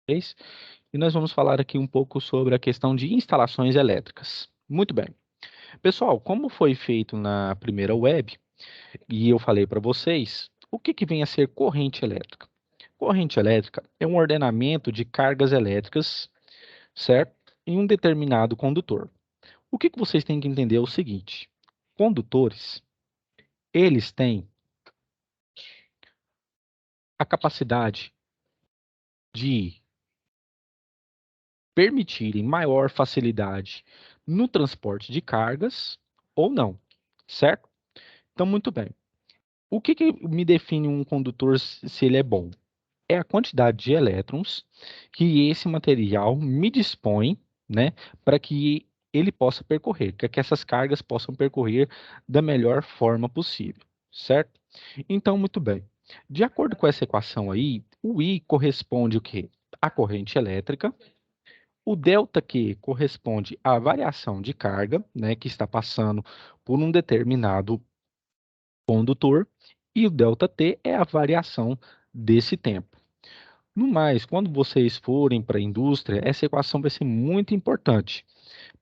vocês, e nós vamos falar aqui um pouco sobre a questão de instalações elétricas. Muito bem. Pessoal, como foi feito na primeira web, e eu falei para vocês, o que vem a ser corrente elétrica? Corrente elétrica é um ordenamento de cargas elétricas, certo? Em um determinado condutor. O que vocês têm que entender é o seguinte: condutores, eles têm a capacidade de permitirem maior facilidade no transporte de cargas ou não, certo? Então, muito bem. O que me define um condutor se ele é bom? É a quantidade de elétrons que esse material me dispõe, né, para que ele possa percorrer, que essas cargas possam percorrer da melhor forma possível, certo? Então, muito bem. De acordo com essa equação aí, o I corresponde o quê? À corrente elétrica. O delta Q corresponde à variação de carga, né, que está passando por um determinado condutor, e o delta T é a variação desse tempo. No mais, quando vocês forem para a indústria, essa equação vai ser muito importante.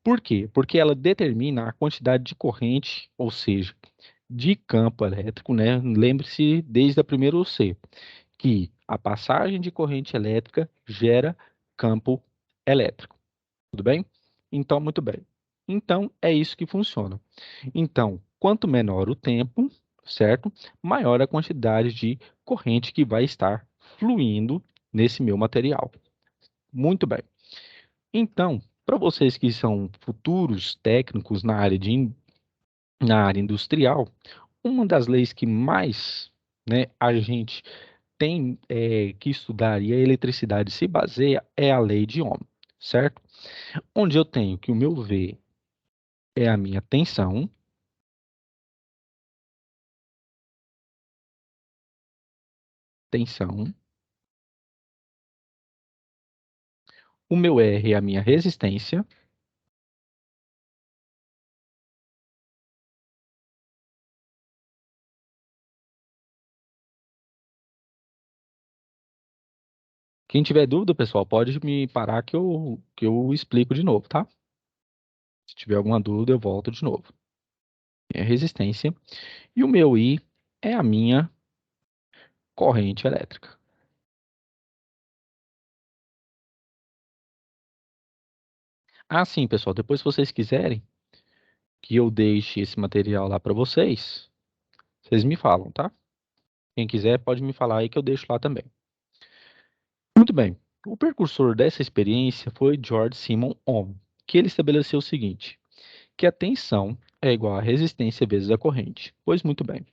Por quê? Porque ela determina a quantidade de corrente, ou seja, de campo elétrico, né? Lembre-se desde a primeira UC, que a passagem de corrente elétrica gera campo elétrico. Tudo bem? Então, muito bem. Então, é isso que funciona. Então, quanto menor o tempo, certo? Maior a quantidade de corrente que vai estar fluindo nesse meu material. Muito bem. Então, para vocês que são futuros técnicos na área industrial, uma das leis que mais, né, a gente tem que estudar e a eletricidade se baseia é a lei de Ohm, certo? Onde eu tenho que o meu V é a minha tensão, tensão. O meu R é a minha resistência. Quem tiver dúvida, pessoal, pode me parar que eu explico de novo, tá? Se tiver alguma dúvida, eu volto de novo. É resistência. E o meu I é a minha corrente elétrica. Ah, sim, pessoal, depois se vocês quiserem que eu deixe esse material lá para vocês, vocês me falam, tá? Quem quiser pode me falar aí que eu deixo lá também. Muito bem. O precursor dessa experiência foi George Simon Ohm, que ele estabeleceu o seguinte, que a tensão é igual a resistência vezes a corrente. Pois muito bem.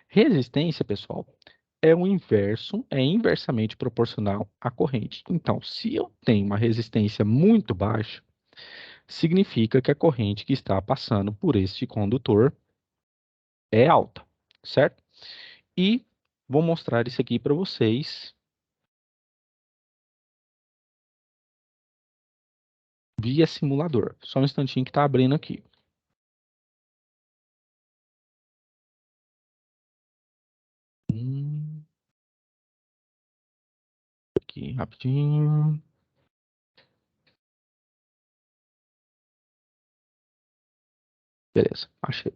Resistência, pessoal, é inversamente proporcional à corrente. Então, se eu tenho uma resistência muito baixa, significa que a corrente que está passando por este condutor é alta, certo? E vou mostrar isso aqui para vocês via simulador. Só um instantinho que está abrindo aqui. Aqui, rapidinho. Beleza, achei.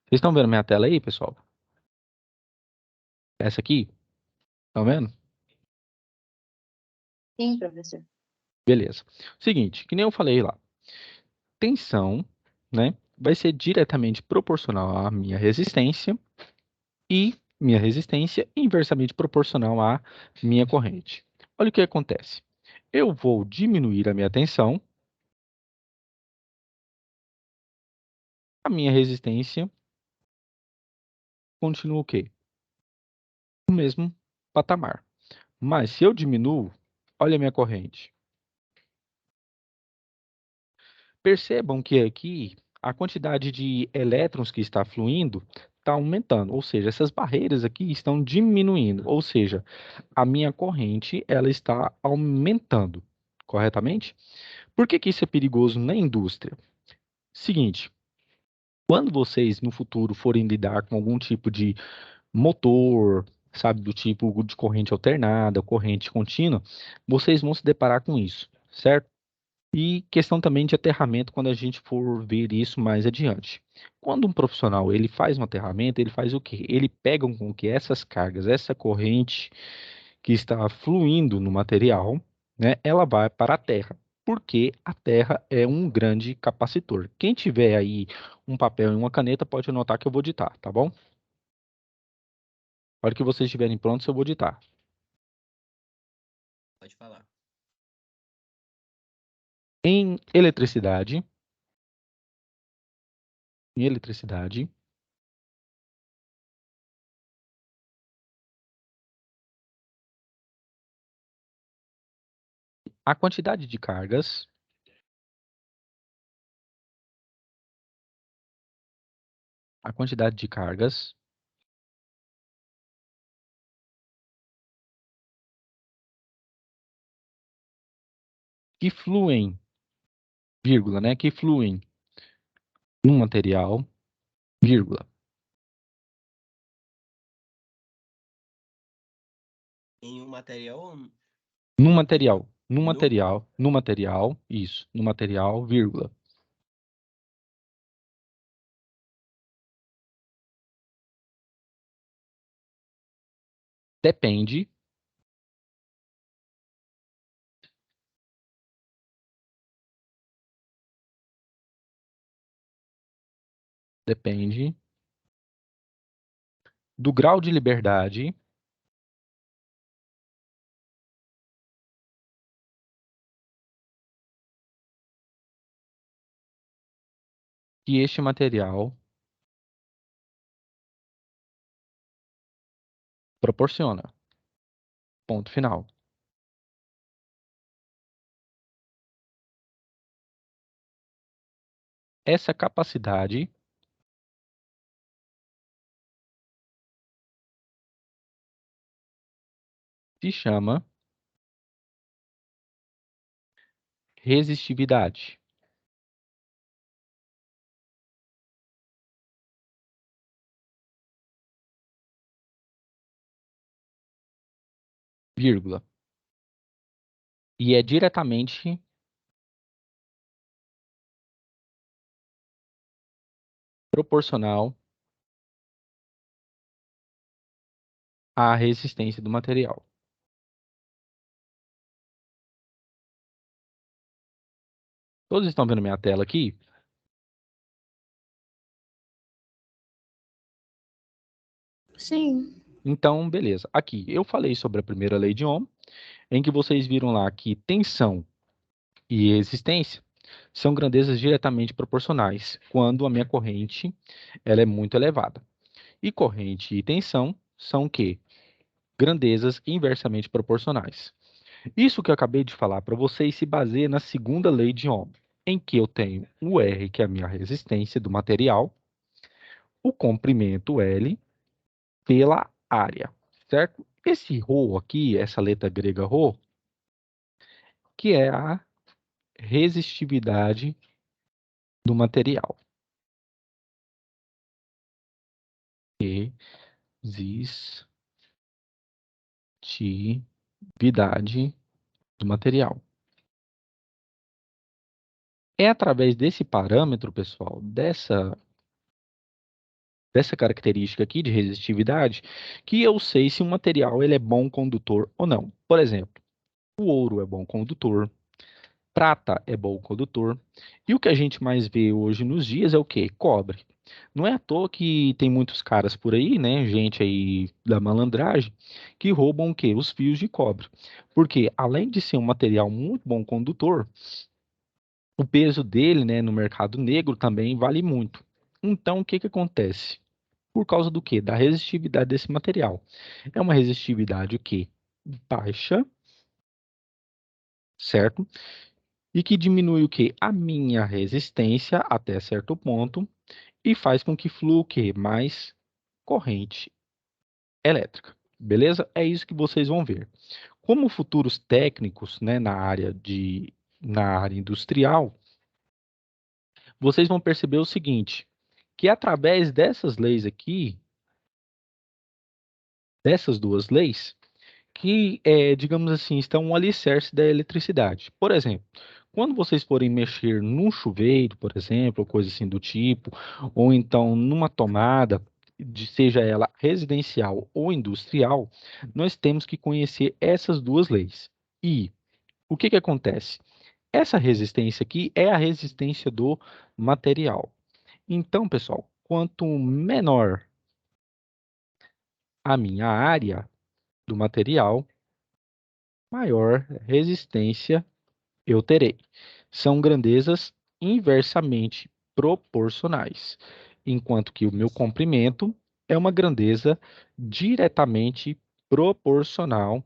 Vocês estão vendo minha tela aí, pessoal? Essa aqui? Estão vendo? Sim, professor. Beleza. Seguinte, que nem eu falei lá. Tensão, né, vai ser diretamente proporcional à minha resistência e minha resistência inversamente proporcional à minha corrente. Olha o que acontece. Eu vou diminuir a minha tensão, a minha resistência continua o quê? O mesmo patamar. Mas se eu diminuo, olha a minha corrente. Percebam que aqui a quantidade de elétrons que está fluindo está aumentando, ou seja, essas barreiras aqui estão diminuindo, ou seja, a minha corrente ela está aumentando, corretamente? Por que isso é perigoso na indústria? Seguinte, quando vocês no futuro forem lidar com algum tipo de motor, sabe, do tipo de corrente alternada, corrente contínua, vocês vão se deparar com isso, certo? E questão também de aterramento quando a gente for ver isso mais adiante. Quando um profissional ele faz um aterramento, ele faz o quê? Ele pega com que essas cargas, essa corrente que está fluindo no material, né, ela vai para a terra, porque a terra é um grande capacitor. Quem tiver aí um papel e uma caneta pode anotar que eu vou ditar, tá bom? Na hora que vocês estiverem prontos, eu vou ditar. Pode falar. Em eletricidade, em eletricidade, a quantidade de cargas, a quantidade de cargas que fluem, vírgula, né, que fluem no material, vírgula, Em um material no no material? material, no No material, no material, isso, no material, vírgula, depende, depende do grau de liberdade que este material proporciona. Ponto final. Essa capacidade se chama resistividade, vírgula, e é diretamente proporcional à resistência do material. Todos estão vendo minha tela aqui? Sim. Então, beleza. Aqui, eu falei sobre a primeira lei de Ohm, em que vocês viram lá que tensão e resistência são grandezas diretamente proporcionais, quando a minha corrente ela é muito elevada. E corrente e tensão são o quê? Grandezas inversamente proporcionais. Isso que eu acabei de falar para vocês se baseia na segunda lei de Ohm, em que eu tenho o R, que é a minha resistência do material, o comprimento L pela área, certo? Esse ρ aqui, essa letra grega ρ, que é a resistividade do material. Resistividade do material. É através desse parâmetro, pessoal, dessa característica aqui de resistividade, que eu sei se um material ele é bom condutor ou não. Por exemplo, o ouro é bom condutor, prata é bom condutor, e o que a gente mais vê hoje nos dias é o quê? Cobre. Não é à toa que tem muitos caras por aí, né, gente aí da malandragem, que roubam o quê? Os fios de cobre. Porque além de ser um material muito bom condutor, o peso dele, né, no mercado negro também vale muito. Então, o que que acontece? Por causa do quê? Da resistividade desse material. É uma resistividade o quê? Baixa, certo? E que diminui o quê? A minha resistência até certo ponto e faz com que flua o quê? Mais corrente elétrica. Beleza? É isso que vocês vão ver. Como futuros técnicos, né, na área industrial, vocês vão perceber o seguinte, que através dessas leis aqui, dessas duas leis que, digamos assim, estão um alicerce da eletricidade. Por exemplo, quando vocês forem mexer num chuveiro, por exemplo, ou coisa assim do tipo, ou então numa tomada, seja ela residencial ou industrial, nós temos que conhecer essas duas leis. E o que que acontece? Essa resistência aqui é a resistência do material. Então, pessoal, quanto menor a minha área do material, maior resistência eu terei. São grandezas inversamente proporcionais, enquanto que o meu comprimento é uma grandeza diretamente proporcional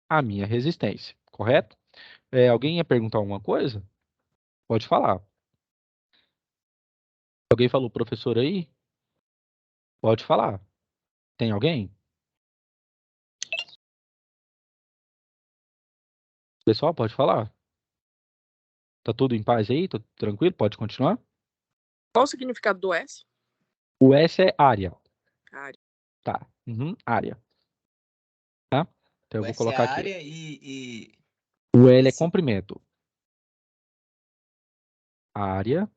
à minha resistência, correto? Alguém ia perguntar alguma coisa? Pode falar. Alguém falou professor aí? Pode falar. Tem alguém? Pessoal, pode falar. Tá tudo em paz aí? Tá tranquilo? Pode continuar? Qual o significado do S? O S é área. Área. Tá. Uhum, área. Tá? Então eu vou Essa é colocar a aqui. área e O L é esse. comprimento. Área.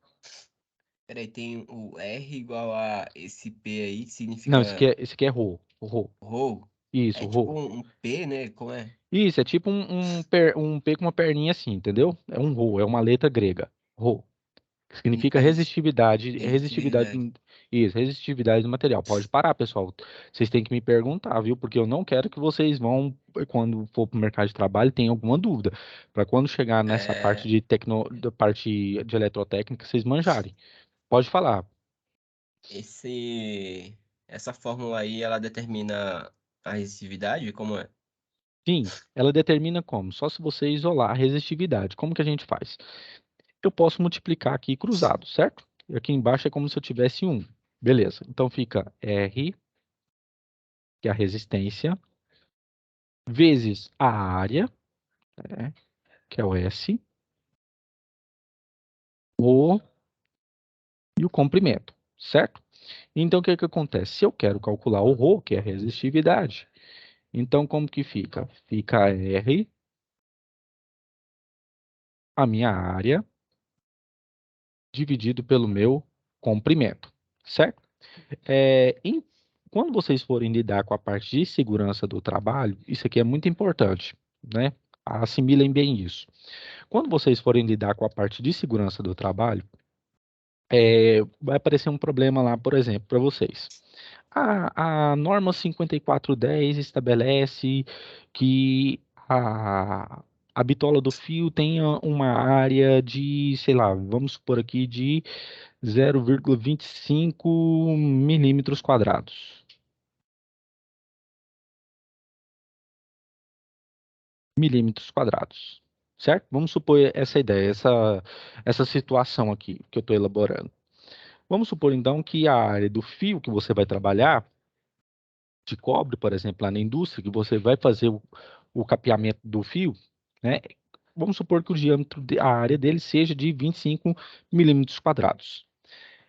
Peraí, tem o R igual a esse P aí, que Não, significa esse aqui é rho. Rho. rho. Isso, É tipo rho. um P, né? Como é? Isso, é tipo um P com uma perninha assim, entendeu? É um rho, é uma letra grega. Rho. Que significa Significa resistividade, resistitividade. isso, resistividade do material. Pode parar, pessoal. Vocês têm que me perguntar, viu? Porque eu não quero que vocês vão, quando for para o mercado de trabalho, tenham alguma dúvida. Para quando chegar nessa parte É, da parte de eletrotécnica, vocês manjarem. Pode falar. essa fórmula aí, ela determina a resistividade? Como é? Sim, ela determina como? Só se você isolar a resistividade. Como que a gente faz? Eu posso multiplicar aqui cruzado, certo? E aqui embaixo é como se eu tivesse um. Beleza. Então fica R, que é a resistência, vezes a área, né, que é o S, o e o comprimento, certo? Então o que que acontece? Se eu quero calcular o ρ, que é a resistividade, então como que fica? Fica R, a minha área, dividido pelo meu comprimento, certo? É, em- Quando vocês forem lidar com a parte de segurança do trabalho, isso aqui é muito importante, né? Assimilem bem isso. Quando vocês forem lidar com a parte de segurança do trabalho, vai aparecer um problema lá, por exemplo, para vocês. A norma 5410 estabelece que a bitola do fio tenha uma área de, sei lá, vamos supor aqui, de 0,25 milímetros quadrados. Milímetros quadrados, certo? Vamos supor essa ideia, essa situação aqui que eu estou elaborando. Vamos supor então que a área do fio que você vai trabalhar, de cobre, por exemplo, lá na indústria, que você vai fazer o capeamento do fio, né? Vamos supor que o diâmetro, a área dele seja de 25 milímetros quadrados.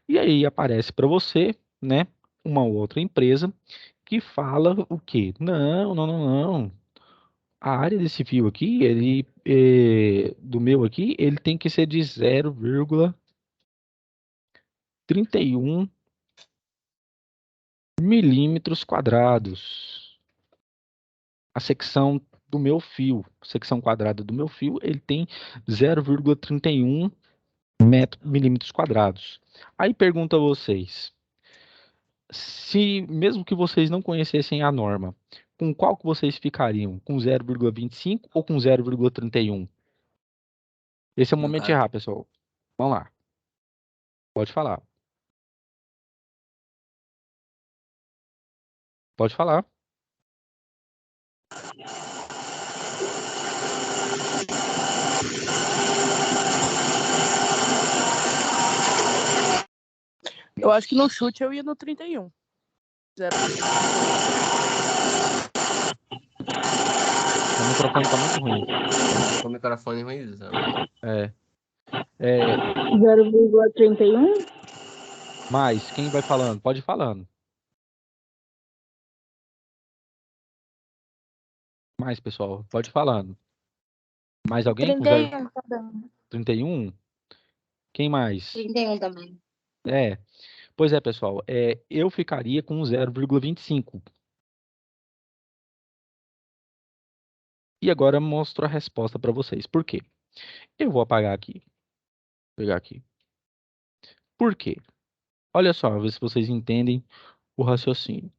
E aí aparece para você, né, uma outra empresa que fala o quê? Não, não, não, não. A área desse fio aqui, do meu aqui, ele tem que ser de 0,31 milímetros quadrados. A secção do meu fio, secção quadrada do meu fio, ele tem 0,31 milímetros quadrados. Aí pergunto a vocês, se mesmo que vocês não conhecessem a norma, com qual que vocês ficariam? Com 0,25 ou com 0,31? Esse é o No momento de caso, errar, pessoal. Vamos lá, pode falar. Pode falar. Eu acho que no chute eu ia no 31. Zero. O microfone tá muito ruim. com o microfone ruimzão. É, é, 0,31? mas quem vai falando? Pode ir falando. mais, pessoal? Pode ir falando. Mais alguém com 0? 31 também. 31? Quem mais? 31 também. É. Pois é, pessoal. Eu ficaria com 0,25. E agora eu mostro a resposta para vocês. Por quê? Eu vou apagar aqui. Vou pegar aqui. Por quê? Olha só, ver se vocês entendem o raciocínio.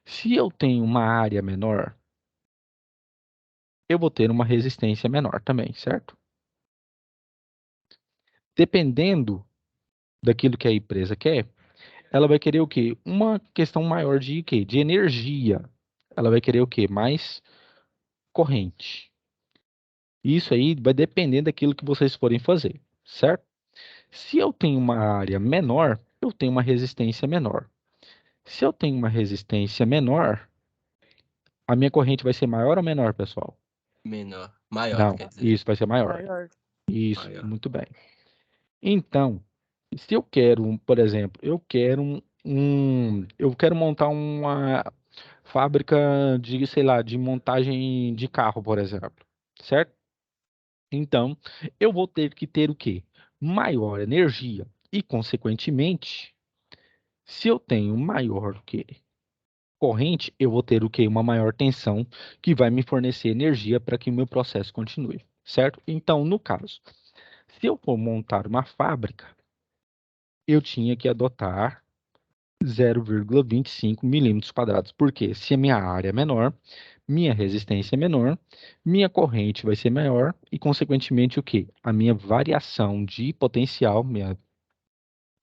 Se eu tenho uma área menor, eu vou ter uma resistência menor também, certo? Dependendo daquilo que a empresa quer, ela vai querer o quê? Uma questão maior de quê? De energia. Ela vai querer o quê? Mais corrente. Isso aí vai depender daquilo que vocês forem fazer, certo? Se eu tenho uma área menor, eu tenho uma resistência menor. Se eu tenho uma resistência menor, a minha corrente vai ser maior ou menor, pessoal? Menor. Maior, Não, quer dizer. isso vai ser maior. Maior. Isso, Maior. muito bem. Então, se eu quero, por exemplo, eu quero montar uma fábrica de, sei lá, de montagem de carro, por exemplo, certo? Então, eu vou ter que ter o quê? Maior energia e, consequentemente, se eu tenho maior que corrente, eu vou ter o quê? Uma maior tensão que vai me fornecer energia para que o meu processo continue, certo? Então, no caso, se eu for montar uma fábrica, eu tinha que adotar 0,25 milímetros quadrados. Porque se a minha área é menor, minha resistência é menor, minha corrente vai ser maior e, consequentemente, o quê? A minha variação de potencial, minha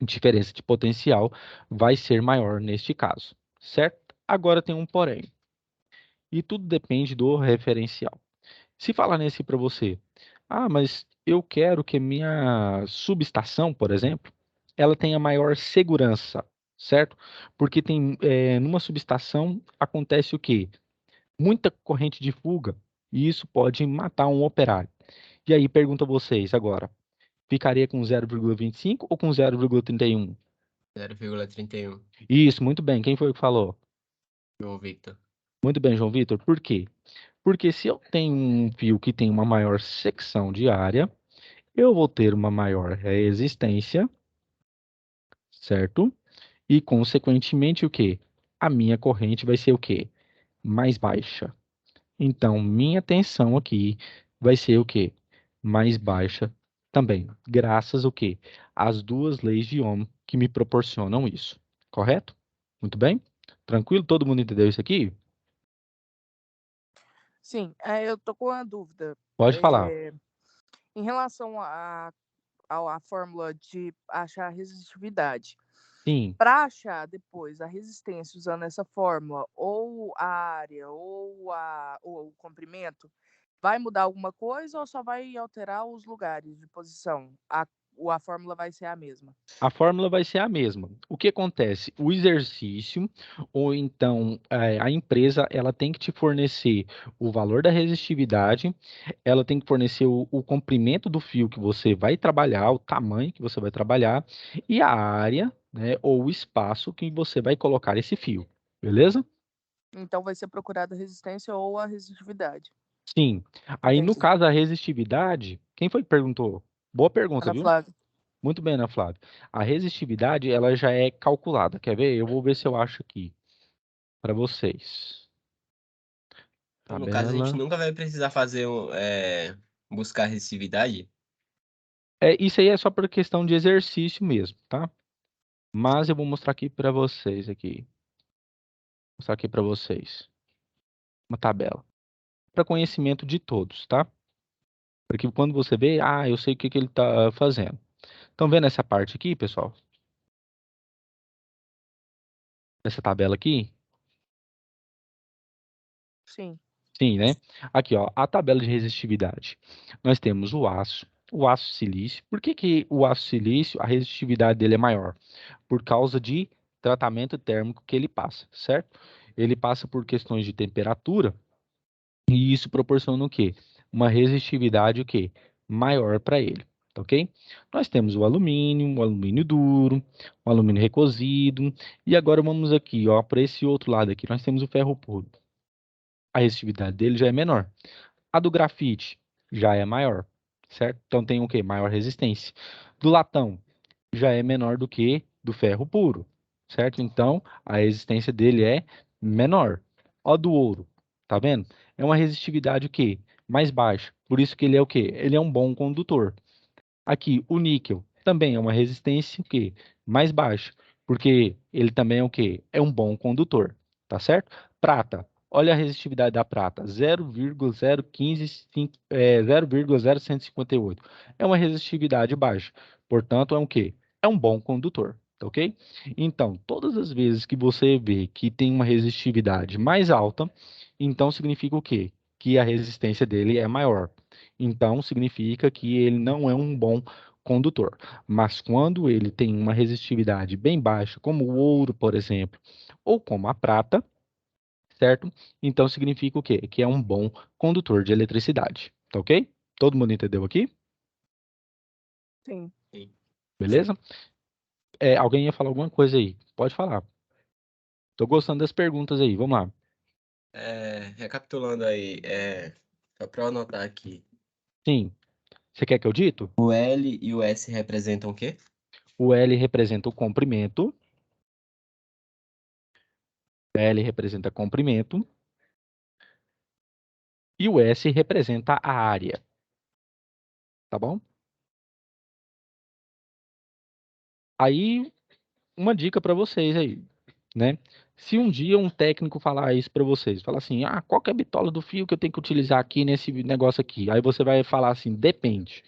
diferença de potencial vai ser maior neste caso, certo? Agora tem um porém. E tudo depende do referencial. Se falar nesse para você, mas eu quero que minha subestação, por exemplo, ela tenha maior segurança, certo? Porque numa subestação acontece o quê? Muita corrente de fuga e isso pode matar um operário. E aí pergunto a vocês agora, ficaria com 0,25 ou com 0,31? 0,31. Isso, muito bem. Quem foi que falou? João Victor. Muito bem, João Vitor. Por quê? Porque se eu tenho um fio que tem uma maior secção de área, eu vou ter uma maior resistência, certo? E, consequentemente, o quê? A minha corrente vai ser o quê? Mais baixa. Então, minha tensão aqui vai ser o quê? Mais baixa também. Graças ao quê? Às duas leis de Ohm que me proporcionam isso. Correto? Muito bem? Tranquilo? Todo mundo entendeu isso aqui? Sim, eu tô com uma dúvida. Pode falar. Em relação à fórmula de achar a resistividade, Sim. para achar depois a resistência usando essa fórmula, ou a área, ou o comprimento, vai mudar alguma coisa ou só vai alterar os lugares de posição? A fórmula vai ser a mesma? A fórmula vai ser a mesma. O que acontece? O exercício, ou então a empresa, ela tem que te fornecer o valor da resistividade, ela tem que fornecer o comprimento do fio que você vai trabalhar, o tamanho que você vai trabalhar, e a área, né, ou o espaço que você vai colocar esse fio. Beleza? Então vai ser procurada a resistência ou a resistividade. Sim. Aí, no Entendi. caso, a resistividade, quem foi que perguntou? Boa pergunta, Ana viu? Flávia. Muito bem, Ana Flávia. A resistividade, ela já é calculada. Quer ver? Eu vou ver se eu acho aqui para vocês. Então, no caso, a gente Tabela. nunca vai precisar fazer buscar resistividade. Isso aí é só por questão de exercício mesmo, tá? Mas eu vou mostrar aqui para vocês aqui. Mostrar aqui para vocês uma tabela para conhecimento de todos, tá? Porque quando você vê, eu sei o que que ele está fazendo. Estão vendo essa parte aqui, pessoal? Essa tabela aqui? Sim. Sim, né? Aqui, ó, a tabela de resistividade. Nós temos o aço silício. Por que que o aço silício, a resistividade dele é maior? Por causa de tratamento térmico que ele passa, certo? Ele passa por questões de temperatura e isso proporciona o quê? Uma resistividade o quê? Maior para ele, tá ok? Nós temos o alumínio duro, o alumínio recosido e agora vamos aqui, ó, para esse outro lado aqui, nós temos o ferro puro. a resistividade dele já é menor. A do grafite já é maior, certo? Então tem o quê? Maior resistência. Do latão já é menor do que do ferro puro, certo? Então a resistência dele é menor. Ó do ouro, tá vendo? É uma resistividade o quê? Mais baixa. Por isso que ele é o quê? Ele é um bom condutor. Aqui, o níquel também é uma resistência o quê? Mais baixa, porque ele também é o quê? É um bom condutor, tá certo? Prata, olha a resistividade da prata, 0,0158. É uma resistividade baixa, portanto, é um quê? É um bom condutor, tá ok? Então, todas as vezes que você vê que tem uma resistividade mais alta, então significa o quê? Que a resistência dele é maior. Então, significa que ele não é um bom condutor. Mas quando ele tem uma resistividade bem baixa, como o ouro, por exemplo, ou como a prata, certo? Então, significa o quê? Que é um bom condutor de eletricidade. Tá ok? Todo mundo entendeu aqui? Sim. Sim. Beleza? Alguém ia falar alguma coisa aí? Pode falar. Tô gostando das perguntas aí. Vamos lá. Recapitulando aí, só para eu anotar aqui. Sim. Você quer que eu dito? O L e o S representam o quê? O L representa o comprimento. L representa comprimento. E o S representa a área. Tá bom? Aí, uma dica para vocês aí, né? Se um dia um técnico falar isso para vocês, falar assim, qual que é a bitola do fio que eu tenho que utilizar aqui nesse negócio aqui? Aí você vai falar assim, depende.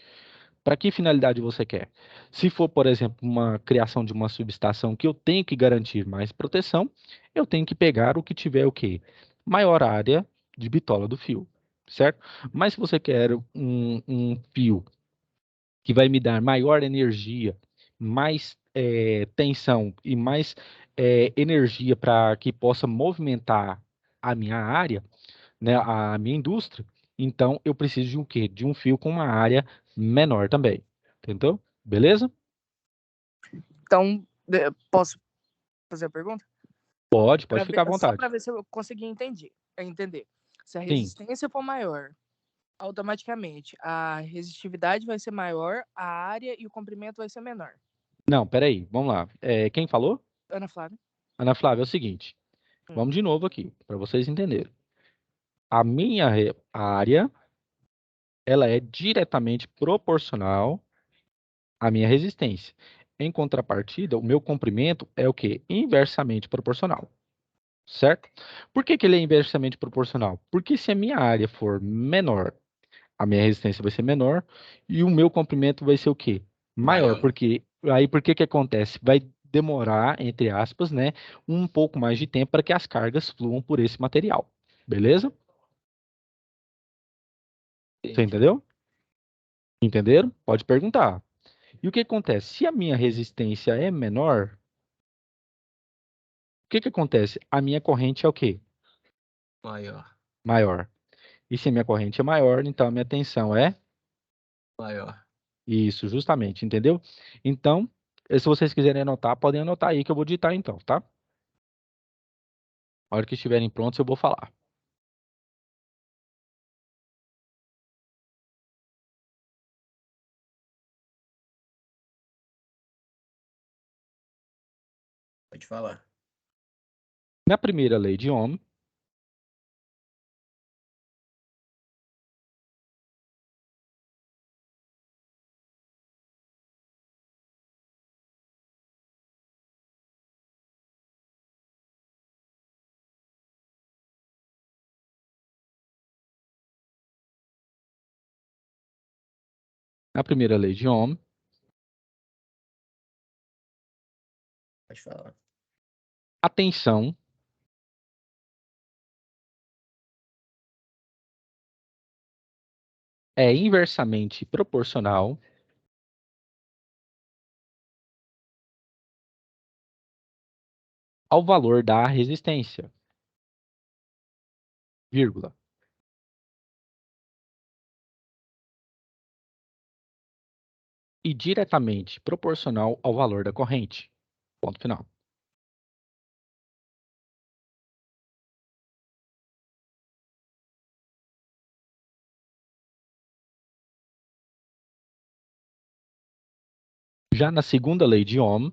Para que finalidade você quer? Se for, por exemplo, uma criação de uma subestação que eu tenho que garantir mais proteção, eu tenho que pegar o que tiver o quê? Maior área de bitola do fio, certo? Mas se você quer um fio que vai me dar maior energia, mais tensão e mais energia para que possa movimentar a minha área, né, a minha indústria, então eu preciso de um quê? De um fio com uma área menor também. Entendeu? Beleza? Então, posso fazer a pergunta? Pode ficar à Só vontade. para ver se eu consegui entender. Se a Sim. resistência for maior, automaticamente a resistividade vai ser maior, a área e o comprimento vai ser menor. Não, peraí, vamos lá. Quem falou? Ana Flávia? Ana Flávia, é o seguinte. Hum. Vamos de novo aqui, para vocês entenderem. A minha área, ela é diretamente proporcional à minha resistência. Em contrapartida, o meu comprimento é o quê? Inversamente proporcional. Certo? Por que que ele é inversamente proporcional? Porque se a minha área for menor, a minha resistência vai ser menor e o meu comprimento vai ser o quê? Maior, Maior. porque aí por que que acontece? Vai demorar, entre aspas, né, um pouco mais de tempo para que as cargas fluam por esse material. Beleza? Você Entendi. entendeu? Entenderam? Pode perguntar. E o que acontece? Se a minha resistência é menor, o que que acontece? A minha corrente é o quê? Maior. Maior. E se a minha corrente é maior, então a minha tensão é Maior. isso, justamente, entendeu? Então, se vocês quiserem anotar, podem anotar aí que eu vou digitar então, tá? A hora que estiverem prontos, eu vou falar. Pode falar. Na primeira lei de Ohm, na primeira lei de Ohm, Pode falar. a tensão é inversamente proporcional ao valor da resistência, vírgula. E diretamente proporcional ao valor da corrente. Ponto final. Já na segunda lei de Ohm,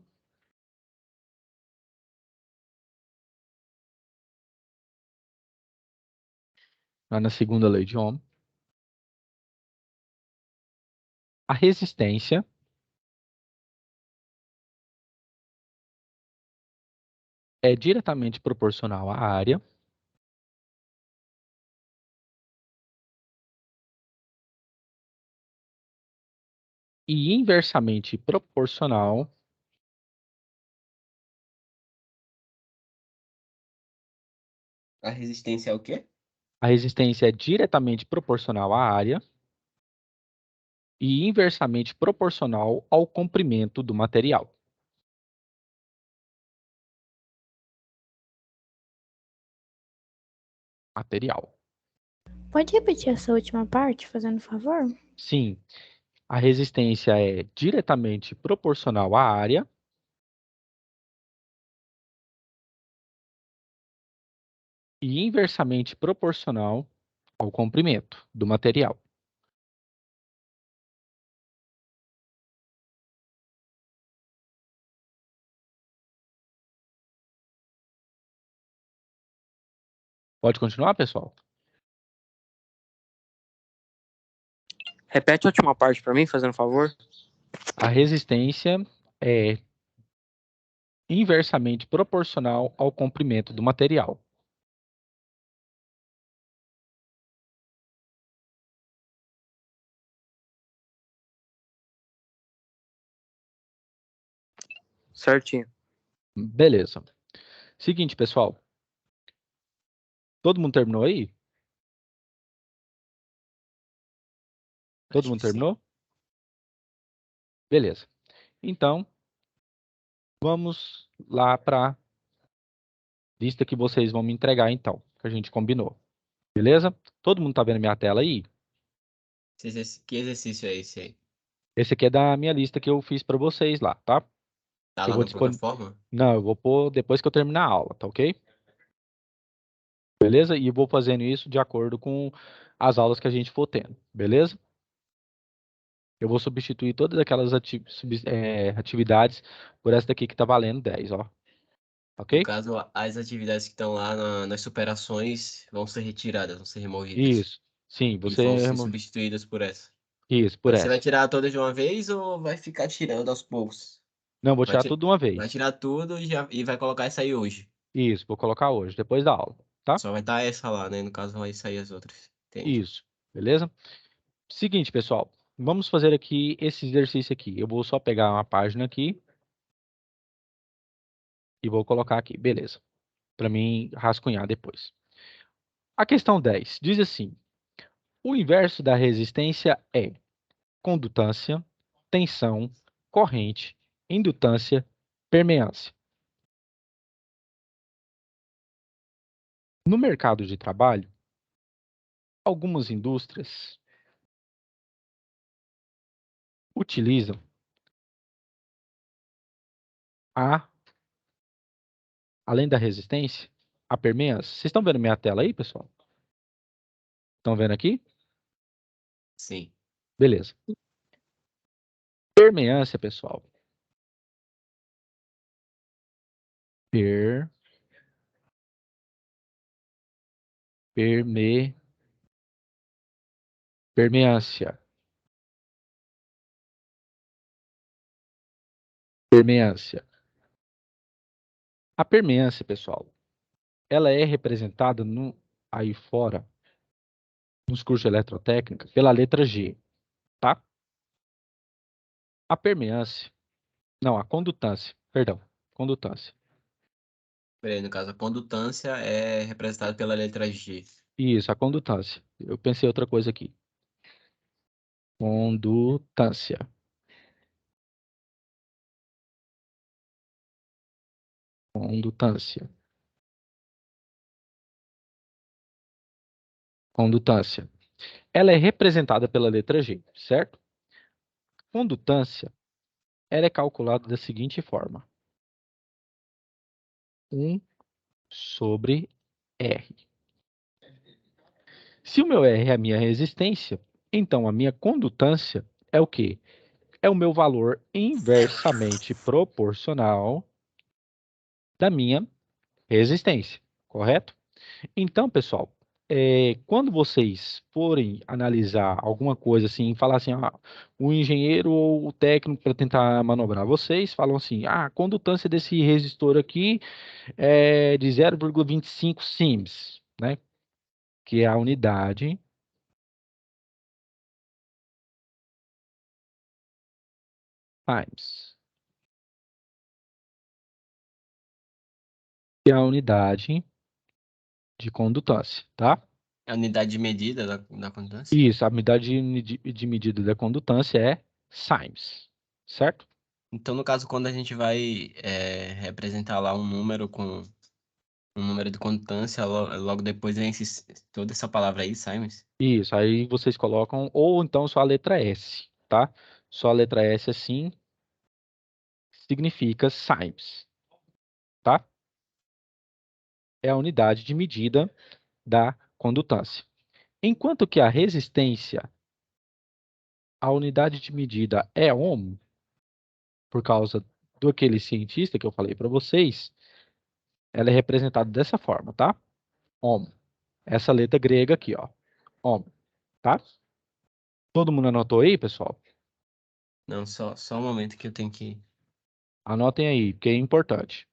a resistência é diretamente proporcional à área e inversamente proporcional A resistência é o quê? a resistência é diretamente proporcional à área e inversamente proporcional ao comprimento do material. Pode repetir essa última parte, fazendo favor? Sim, a resistência é diretamente proporcional à área e inversamente proporcional ao comprimento do material. Pode continuar, pessoal? Repete a última parte para mim, fazendo favor. A resistência é inversamente proporcional ao comprimento do material. Certinho. Beleza. Seguinte, pessoal. Todo mundo terminou aí? Todo Acho mundo que sim. terminou? Beleza. Então, vamos lá para a lista que vocês vão me entregar, então, que a gente combinou. Beleza? Todo mundo tá vendo minha tela aí? Que exercício é esse aí? Esse aqui é da minha lista que eu fiz para vocês lá, tá? Tá Eu lá vou na dispor... plataforma? Não, eu vou pôr depois que eu terminar a aula, tá ok? Beleza? E eu vou fazendo isso de acordo com as aulas que a gente for tendo, beleza? Eu vou substituir todas aquelas atividades por essa daqui que tá valendo 10, ó. No Ok? caso, as atividades que estão lá nas superações vão ser retiradas, vão ser removidas. Isso. Sim, E você vão ser substituídas por essa. Isso, por Mas você vai essa. tirar todas de uma vez ou vai ficar tirando aos poucos? Não, vou Vai, tirar ti- tudo de uma vai vez. tirar tudo e vai colocar essa aí hoje. Isso, vou colocar hoje, depois da aula, tá? Só vai estar essa lá, né? No caso, vai sair as outras. Entendi. Isso, beleza? Seguinte, pessoal, vamos fazer aqui esse exercício aqui. Eu vou só pegar uma página aqui e vou colocar aqui, beleza? Para mim rascunhar depois. A questão 10 diz assim: o inverso da resistência é condutância, tensão, corrente, indutância, permeância. No mercado de trabalho, algumas indústrias utilizam além da resistência, a permeância. Vocês estão vendo minha tela aí, pessoal? Estão vendo aqui? Sim. Beleza. Permeância, pessoal. Per, perme, permeância. Permeância. A permeância, pessoal, ela é representada aí fora, nos cursos de eletrotécnica, pela letra G, tá? A permeância, não, a condutância, perdão, condutância. Peraí, no caso, a condutância é representada pela letra G. Isso, a condutância. Eu pensei outra coisa aqui. Condutância. Condutância. Condutância. Ela é representada pela letra G, certo? Condutância, ela é calculada da seguinte forma: 1 sobre R. Se o meu R é a minha resistência, então a minha condutância é o quê? é o meu valor inversamente proporcional da minha resistência, correto? Então, pessoal, quando vocês forem analisar alguma coisa assim, falar assim, o engenheiro ou o técnico para tentar manobrar, vocês falam assim, a condutância desse resistor aqui é de 0,25 sims, né? Que é a unidade times. Que é a unidade de condutância, tá? A unidade de medida da condutância? Isso, a unidade de medida da condutância é sims, certo? Então, no caso, quando a gente vai representar lá um número com um número de condutância, logo depois vem toda essa palavra aí, Simons. Isso, aí vocês colocam, ou então só a letra S, tá? Só a letra S assim significa sims, tá? É a unidade de medida da condutância. Enquanto que a resistência, a unidade de medida é ohm, por causa do aquele cientista que eu falei para vocês, ela é representada dessa forma, tá? Ohm. Essa letra grega aqui, ó. Ohm, tá? Todo mundo anotou aí, pessoal? Não, só um momento que eu tenho que... Anotem aí, porque é importante.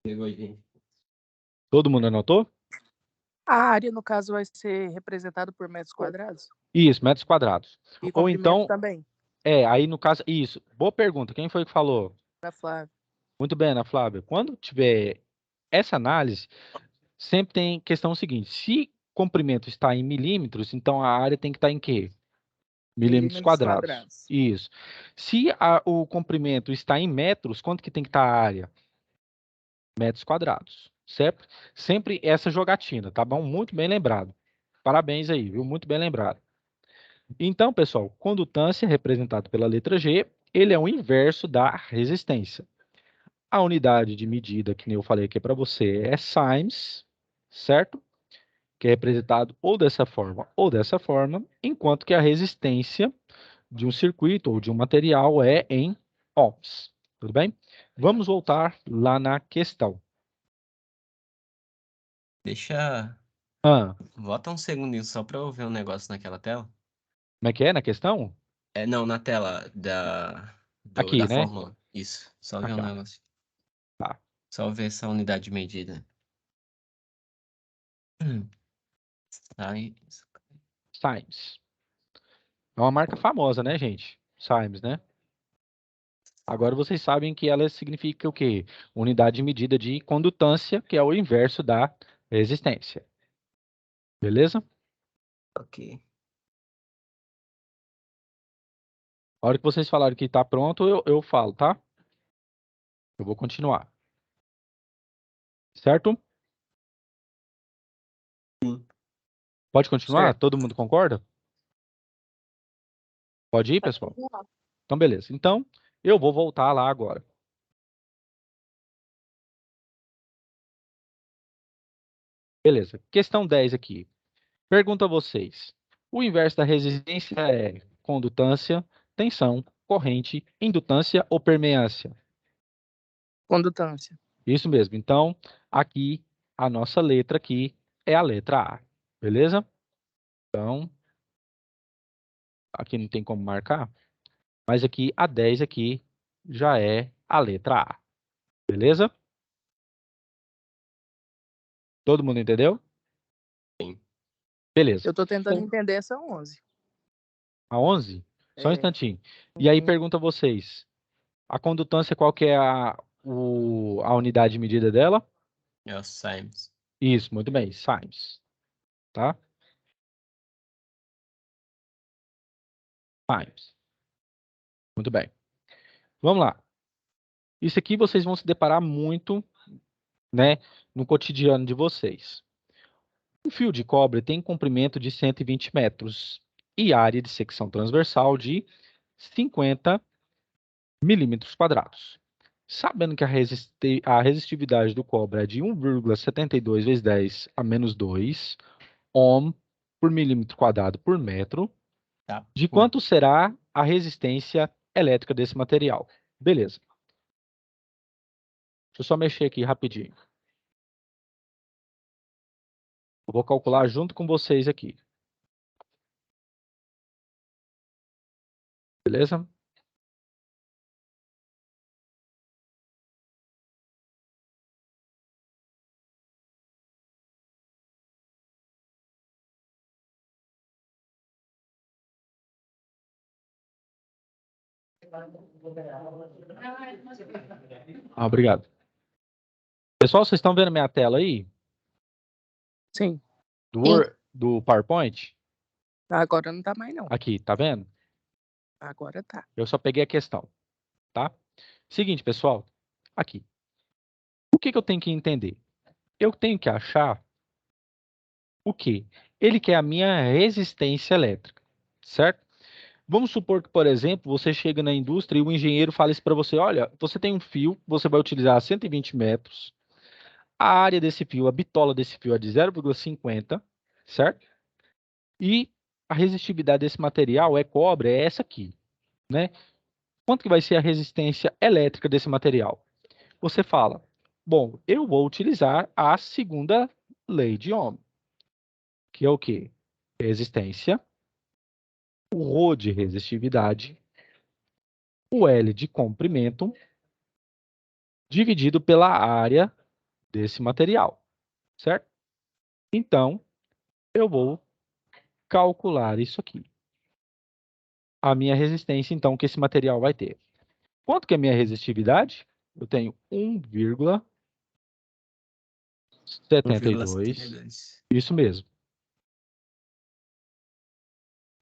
Pegou aí, gente. Todo mundo anotou? A área, no caso, vai ser representada por metros quadrados? Isso, metros quadrados. E Ou comprimento então, também? aí no caso, isso. Boa pergunta. Quem foi que falou? Da Flávia. Muito bem, Ana Flávia. Quando tiver essa análise, sempre tem questão seguinte: se comprimento está em milímetros, então a área tem que estar em quê? Milímetros Milímetros quadrados. quadrados. Isso. Se o comprimento está em metros, quanto que tem que estar a área? Metros quadrados, certo? Sempre essa jogatina, tá bom? Muito bem lembrado. Parabéns aí, viu? Muito bem lembrado. Então, pessoal, condutância representado pela letra G, ele é o inverso da resistência. A unidade de medida, que nem eu falei aqui para você, é sims, certo? Que é representado ou dessa forma, enquanto que a resistência de um circuito ou de um material é em ohms. Tudo bem? Vamos voltar lá na questão. Deixa... Ah, Volta um segundinho só pra eu ver um negócio naquela tela. como é que é na questão? Não, na tela Aqui, da né? fórmula. Isso, só ver um Aqui, ó. negócio. Tá. Só ver essa unidade de medida. Sai. Sims. É uma marca famosa, né, gente? Sims, né? Agora vocês sabem que ela significa o quê? Unidade de medida de condutância, que é o inverso da resistência. Beleza? Ok. A hora que vocês falarem que está pronto, eu falo, tá? Eu vou continuar. Certo? Pode continuar? Certo. Todo mundo concorda? Pode ir, pessoal? Então, beleza. Então, eu vou voltar lá agora. Beleza. Questão 10 aqui. Pergunto a vocês. O inverso da resistência é condutância, tensão, corrente, indutância ou permeância? Condutância. Isso mesmo. Então, aqui, a nossa letra aqui é a letra A. Beleza? Então, aqui não tem como marcar, mas aqui a 10 aqui já é a letra A. Beleza? Todo mundo entendeu? Sim. Beleza. Eu tô tentando entender essa 11. A 11? Só um É. instantinho. E aí Uhum. pergunto a vocês, a condutância qual que é a unidade de medida dela? É o Simons. Isso, muito bem, Sims, tá? Sims. Muito bem. Vamos lá. Isso aqui vocês vão se deparar muito, né, no cotidiano de vocês. Um fio de cobre tem comprimento de 120 metros e área de secção transversal de 50 milímetros quadrados. Sabendo que a resistividade do cobre é de 1,72 vezes 10 a menos 2 ohm por milímetro quadrado por metro, Tá. de quanto será a resistência elétrica desse material? Beleza. Deixa eu só mexer aqui rapidinho. Eu vou calcular junto com vocês aqui. Beleza? Obrigado. Pessoal, vocês estão vendo minha tela aí? Sim. Do PowerPoint? Agora não tá mais, não. Aqui, tá vendo? Agora tá. Eu só peguei a questão, tá? Seguinte, pessoal. Aqui. O que eu tenho que entender? Eu tenho que achar o quê? Ele quer a minha resistência elétrica, certo? Vamos supor que, por exemplo, você chega na indústria e o engenheiro fala isso para você: olha, você tem um fio, você vai utilizar 120 metros, a área desse fio, a bitola desse fio é de 0,50, certo? E a resistividade desse material é cobre, é essa aqui, né? Quanto que vai ser a resistência elétrica desse material? Você fala, bom, eu vou utilizar a segunda lei de Ohm, que é o quê? Resistência, o Rho de resistividade, o L de comprimento, dividido pela área desse material, certo? Então, eu vou calcular isso aqui. A minha resistência, então, que esse material vai ter. Quanto que é a minha resistividade? Eu tenho 1,72. 1,72. Isso mesmo.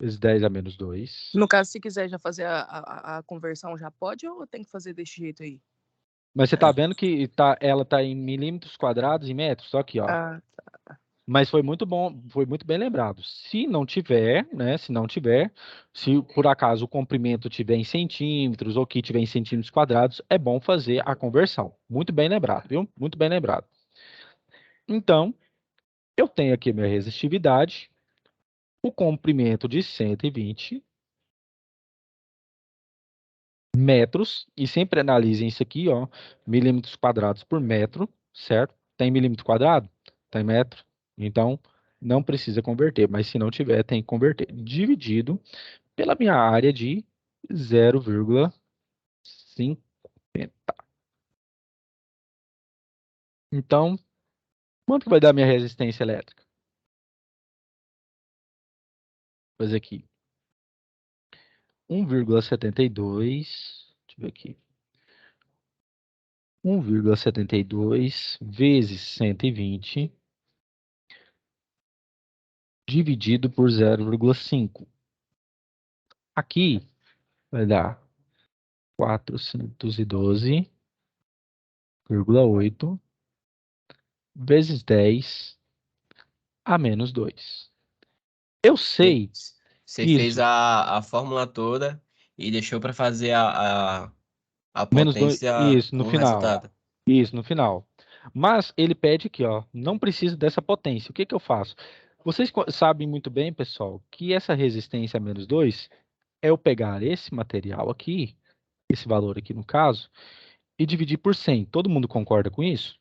Vezes 10 a menos 2. No caso, se quiser já fazer a conversão, já pode ou tem que fazer desse jeito aí? Mas você está vendo que ela está em milímetros quadrados e metros? Só aqui, ó. Ah, Mas foi muito bom, foi muito bem lembrado. Se não tiver, né? Se por acaso o comprimento tiver em centímetros ou que tiver em centímetros quadrados, é bom fazer a conversão. Muito bem lembrado, viu? Muito bem lembrado. Então, eu tenho aqui minha resistividade, o comprimento de 120 metros, e sempre analisem isso aqui, ó, milímetros quadrados por metro, certo? Tem milímetro quadrado? Tem metro. Então, não precisa converter, mas se não tiver, tem que converter. Dividido pela minha área de 0,50. Então, quanto que vai dar minha resistência elétrica? Vou fazer aqui. 1,72. Deixa eu ver aqui. 1,72 vezes 120 dividido por 0,5. Aqui vai dar 412,8 vezes 10 a menos 2. Eu sei Você fez isso. a fórmula toda e deixou para fazer a Menos 2, potência isso, no no final. resultado. Isso, no final. Mas ele pede aqui, ó, não precisa dessa potência. O que que eu faço? Vocês sabem muito bem, pessoal, que essa resistência a menos 2 é eu pegar esse material aqui, esse valor aqui no caso, e dividir por 100. Todo mundo concorda com isso?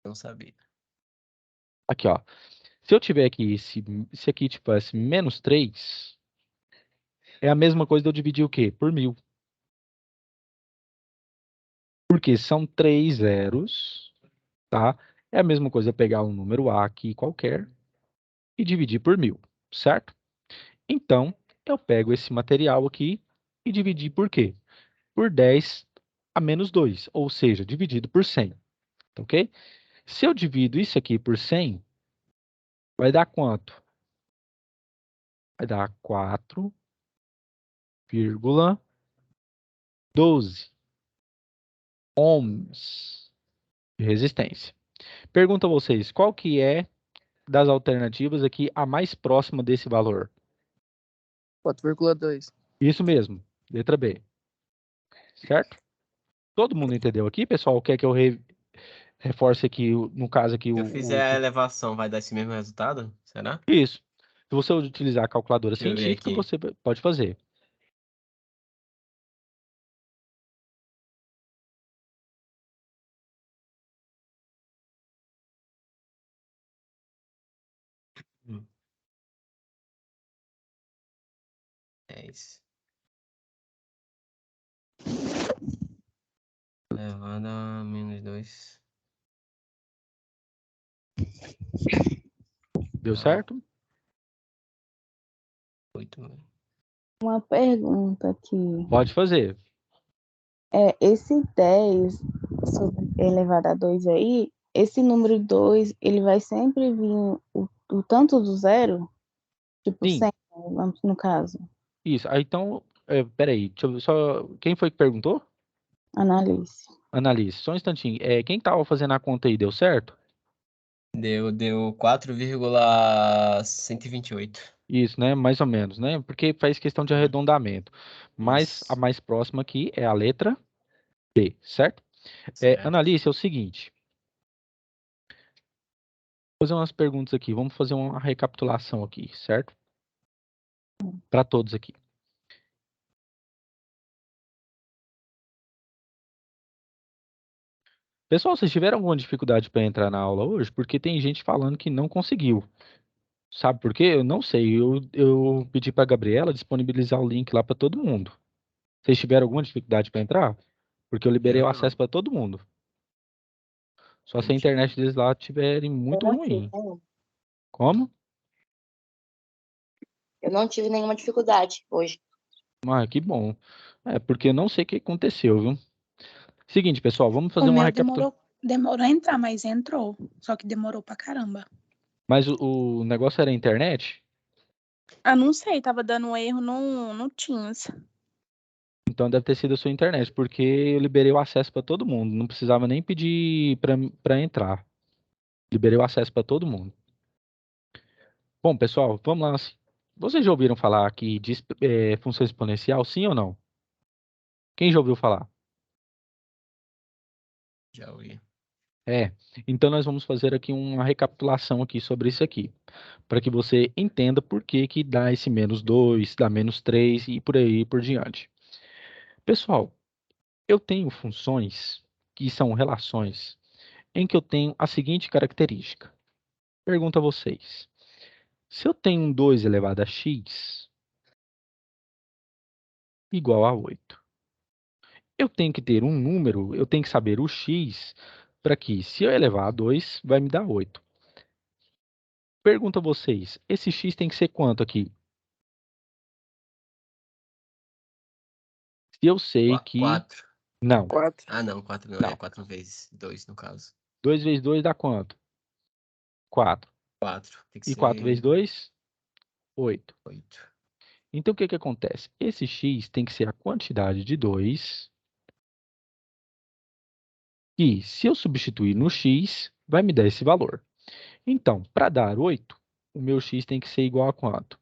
Não sabia. Aqui, ó. Se eu tiver aqui, se aqui tivesse menos 3, é a mesma coisa de eu dividir o quê? Por 1000. Porque são 3 zeros, tá? É a mesma coisa eu pegar um número A aqui qualquer e dividir por 1000, certo? Então, eu pego esse material aqui e dividir por quê? Por 10 a menos 2, ou seja, dividido por 100, ok? Se eu divido isso aqui por 100, vai dar quanto? Vai dar 4,12 ohms de resistência. Pergunto a vocês, qual que é das alternativas aqui a mais próxima desse valor? 4,2. Isso mesmo, letra B. Certo? Todo mundo entendeu aqui, pessoal? Quer que eu reforce aqui, no caso aqui, Se eu fizer a elevação, vai dar esse mesmo resultado? Será? Isso. Se você utilizar a calculadora Deixa eu ver científica, aqui. você pode fazer. Hum. 10. Elevado a menos 2. Deu certo? 8. Uma pergunta aqui. Pode fazer. Esse 10 elevado a 2 aí, esse número 2, ele vai sempre vir o tanto do zero? Tipo, Sim, 100, vamos no caso. isso. Aí, então, peraí, deixa eu só. Quem foi que perguntou? Analise. Analise, só um instantinho. Quem estava fazendo a conta aí, deu certo? Deu 4,128. Isso, né? Mais ou menos, né? Porque faz questão de arredondamento. Mas a Isso. mais próxima aqui é a letra B, certo? Certo. Analise, é o seguinte. Vou fazer umas perguntas aqui. Vamos fazer uma recapitulação aqui, certo? Para todos aqui. Pessoal, vocês tiveram alguma dificuldade para entrar na aula hoje? Porque tem gente falando que não conseguiu. Sabe por quê? Eu não sei. Eu pedi para a Gabriela disponibilizar o link lá para todo mundo. Vocês tiveram alguma dificuldade para entrar? Porque eu liberei Eu o não. acesso para todo mundo. Só se a Mentira. internet deles lá estiverem Eu muito não tive ruim. nenhuma. Como? Eu não tive nenhuma dificuldade hoje. Ah, que bom. Porque eu não sei o que aconteceu, viu? Seguinte, pessoal, vamos O fazer uma meu recapitulação. demorou a entrar, mas entrou. Só que demorou pra caramba. Mas o negócio era a internet? Ah, não sei, tava dando um erro no Teams. Então deve ter sido a sua internet, porque eu liberei o acesso para todo mundo. Não precisava nem pedir para entrar. Liberei o acesso para todo mundo. Bom, pessoal, vamos lá. Vocês já ouviram falar aqui de função exponencial, sim ou não? Quem já ouviu falar? Já ouvi. Então nós vamos fazer aqui uma recapitulação aqui sobre isso aqui, para que você entenda por que que dá esse menos 2, dá menos 3 e por aí por diante. Pessoal, eu tenho funções que são relações em que eu tenho a seguinte característica. Pergunto a vocês. Se eu tenho um 2 elevado a x igual a 8, eu tenho que ter um número, eu tenho que saber o x, para que, se eu elevar a 2, vai me dar 8. Pergunto a vocês, esse x tem que ser quanto aqui? Se eu sei que... 4. Não, 4. Ah, não, 4 não. É não. 4 vezes 2, no caso. 2 vezes 2 dá quanto? 4. 4. Tem que E 4 vezes ser 2? 8. 8. Então, o que que acontece? Esse x tem que ser a quantidade de 2, e se eu substituir no x, vai me dar esse valor. Então, para dar 8, o meu x tem que ser igual a quanto?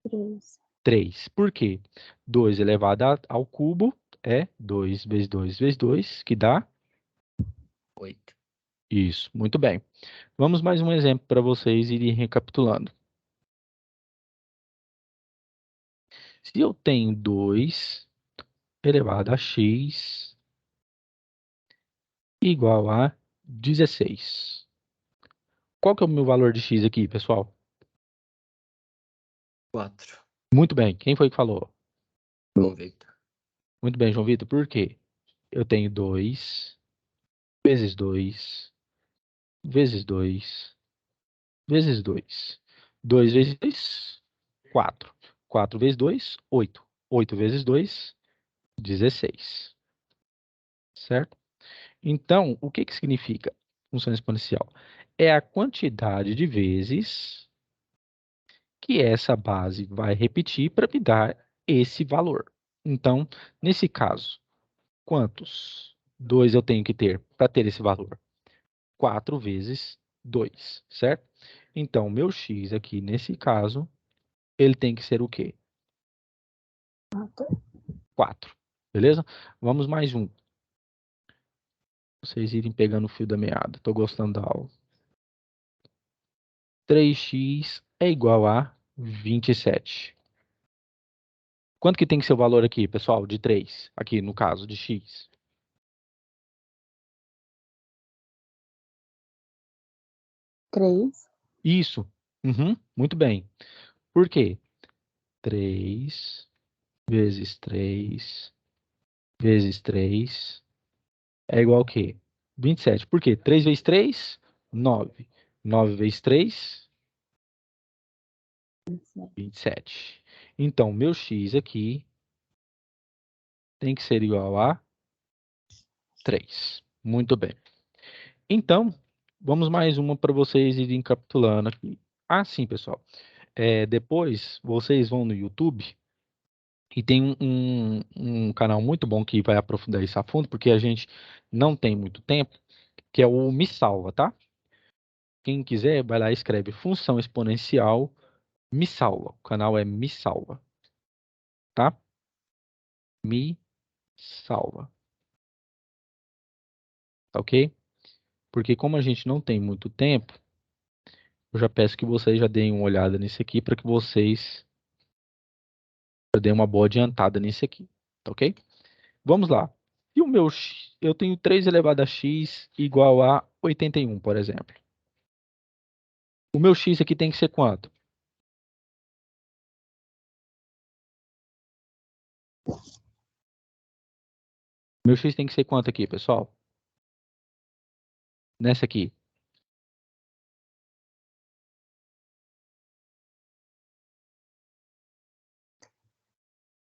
3. 3. Por quê? 2 elevado ao cubo é 2 vezes 2 vezes 2, que dá 8. isso. Muito bem. Vamos mais um exemplo para vocês irem recapitulando. Se eu tenho 2 elevado a x igual a 16. Qual que é o meu valor de x aqui, pessoal? 4. Muito bem. Quem foi que falou? João Victor. Muito bem, João Vitor. Por quê? Eu tenho 2 vezes 2 vezes 2 vezes 2. 2 vezes 2, 4. 4 vezes 2, 8. 8 vezes 2, 16. Certo? Então, o que que significa função exponencial? É a quantidade de vezes que essa base vai repetir para me dar esse valor. Então, nesse caso, quantos 2 eu tenho que ter para ter esse valor? 4 vezes 2, certo? Então, meu x aqui, nesse caso, ele tem que ser o quê? 4. Beleza? Vamos mais um. Vocês irem pegando o fio da meada. Tô gostando da aula. 3x é igual a 27. Quanto que tem que ser o valor aqui, pessoal, de 3? Aqui, no caso, de x. 3. Isso. Uhum, muito bem. Por quê? 3 vezes 3 vezes 3 é igual a quê? 27. Por quê? 3 vezes 3, 9. 9 vezes 3, 27. Então, meu x aqui tem que ser igual a 3. Muito bem. Então, vamos mais uma para vocês irem capitulando aqui. Ah, sim, pessoal. Depois, vocês vão no YouTube e tem um canal muito bom que vai aprofundar isso a fundo, porque a gente não tem muito tempo, que é o Me Salva, tá? Quem quiser, vai lá e escreve função exponencial Me Salva. O canal é Me Salva, tá? Me Salva, tá ok? Porque como a gente não tem muito tempo, eu já peço que vocês já deem uma olhada nisso aqui para que vocês já deem uma boa adiantada nisso aqui, tá ok? Vamos lá. E o meu x, eu tenho 3 elevado a x igual a 81, por exemplo. O meu x aqui tem que ser quanto? O meu x tem que ser quanto aqui, pessoal? Nessa aqui.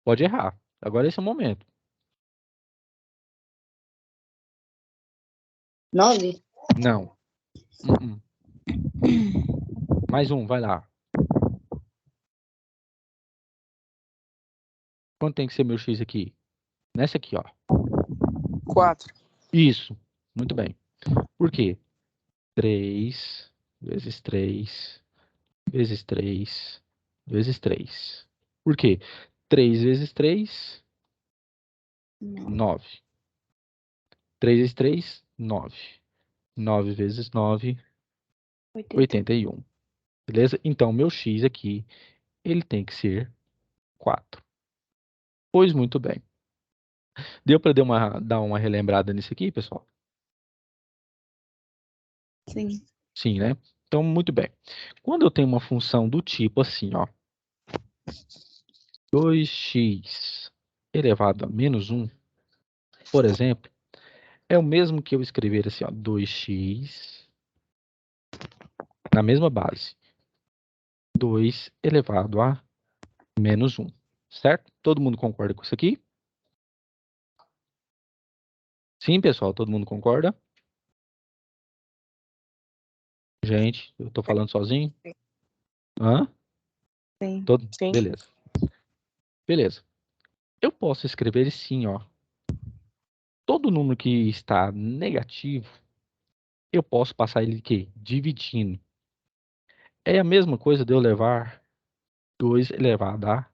Pode errar. Agora esse é o momento. 9? Não. Mais um, vai lá. Quanto tem que ser meu x aqui? Nessa aqui, ó. 4. Isso. Muito bem. Por quê? 3 vezes 3 vezes 3 vezes 3. Por quê? 3 vezes 3, 9. 3 vezes 3, 9. 9 vezes 9, 81. Beleza? Então, meu x aqui, ele tem que ser 4. Pois muito bem. Deu para dar uma relembrada nisso aqui, pessoal? Sim. Sim, né? Então, muito bem. Quando eu tenho uma função do tipo assim, ó, 2x elevado a menos 1, por exemplo, é o mesmo que eu escrever assim, ó, 2x na mesma base. 2 elevado a menos 1, certo? Todo mundo concorda com isso aqui? Sim, pessoal, todo mundo concorda? Gente, eu tô falando sozinho? Hã? Sim. Sim. Beleza. Beleza. Eu posso escrever assim, ó. Todo número que está negativo, eu posso passar ele aqui, dividindo. É a mesma coisa de eu levar 2 elevado a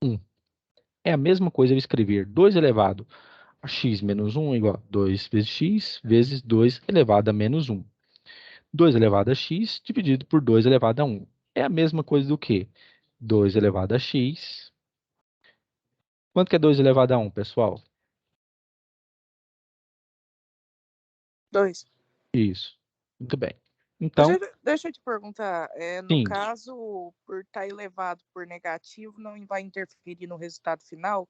1. É a mesma coisa eu escrever 2 elevado a x menos 1 igual a 2 vezes x vezes 2 elevado a menos 1. 2 elevado a x dividido por 2 elevado a 1. É a mesma coisa do que 2 elevado a x. Quanto que é 2 elevado a 1, pessoal? 2. Isso. Muito bem. Então, Deixa eu te perguntar, no sim. caso, por estar elevado por negativo, não vai interferir no resultado final?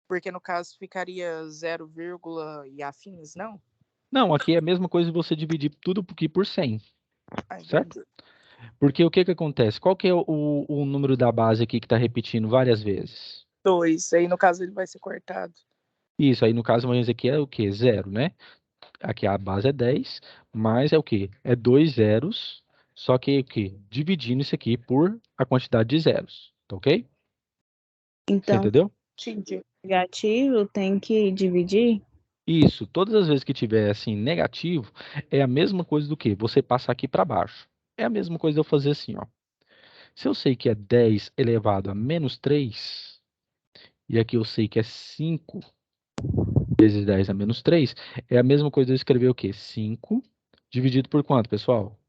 Porque no caso ficaria 0, e afins, não? Não, aqui é a mesma coisa você dividir tudo aqui por 100, Ah, certo? entendi. Porque o que que acontece? Qual que é o número da base aqui que está repetindo várias vezes? 2. Aí no caso ele vai ser cortado. Isso, aí no caso, mas aqui é o quê? 0, né? Aqui a base é 10, mas é o quê? É 2 zeros, só que o quê? Dividindo isso aqui por a quantidade de zeros, tá ok? Você Então, entendeu? Entendi. negativo tem que dividir? Isso, todas as vezes que tiver assim negativo, é a mesma coisa do que você passar aqui para baixo. É a mesma coisa de eu fazer assim, ó. Se eu sei que é 10 elevado a menos 3, e aqui eu sei que é 5 vezes 10 a menos 3 é a mesma coisa de eu escrever o quê? 5 dividido por quanto, pessoal?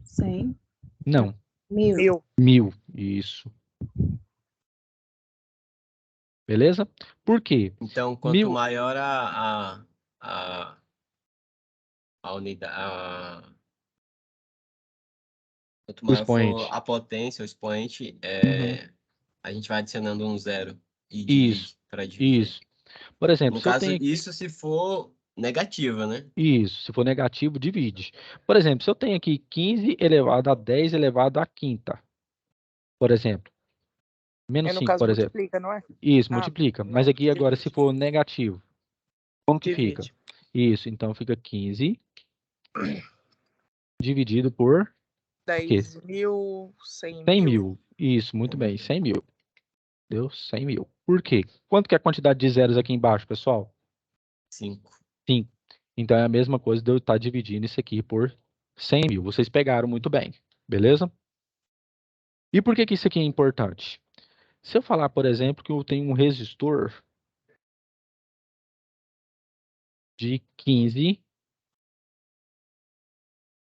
100, Não, 1000. 1000. 1000. Isso. Beleza? Por quê? Então, quanto 1000, maior a unidade, quanto o maior for expoente. a potência, o expoente, Uhum. a gente vai adicionando um zero e Isso, divide para dividir. isso. Por exemplo, No se eu caso, tenho aqui, isso se for negativa, né? isso, se for negativo, divide. Por exemplo, se eu tenho aqui 15 elevado a 10 elevado à quinta, por exemplo, menos No 5, caso, por exemplo. multiplica, não é? Isso, Ah, multiplica. Mas não, aqui agora, se divide. for negativo, como que fica? Divide. Isso, então fica 15 dividido por quê? 10.000, 100 100.000. mil. Isso, muito bem, 100 mil. Deu 100 mil. Por quê? Quanto que é a quantidade de zeros aqui embaixo, pessoal? 5. 5. Então é a mesma coisa de eu estar dividindo isso aqui por 100 mil. Vocês pegaram muito bem, beleza? E por que que isso aqui é importante? Se eu falar, por exemplo, que eu tenho um resistor de 15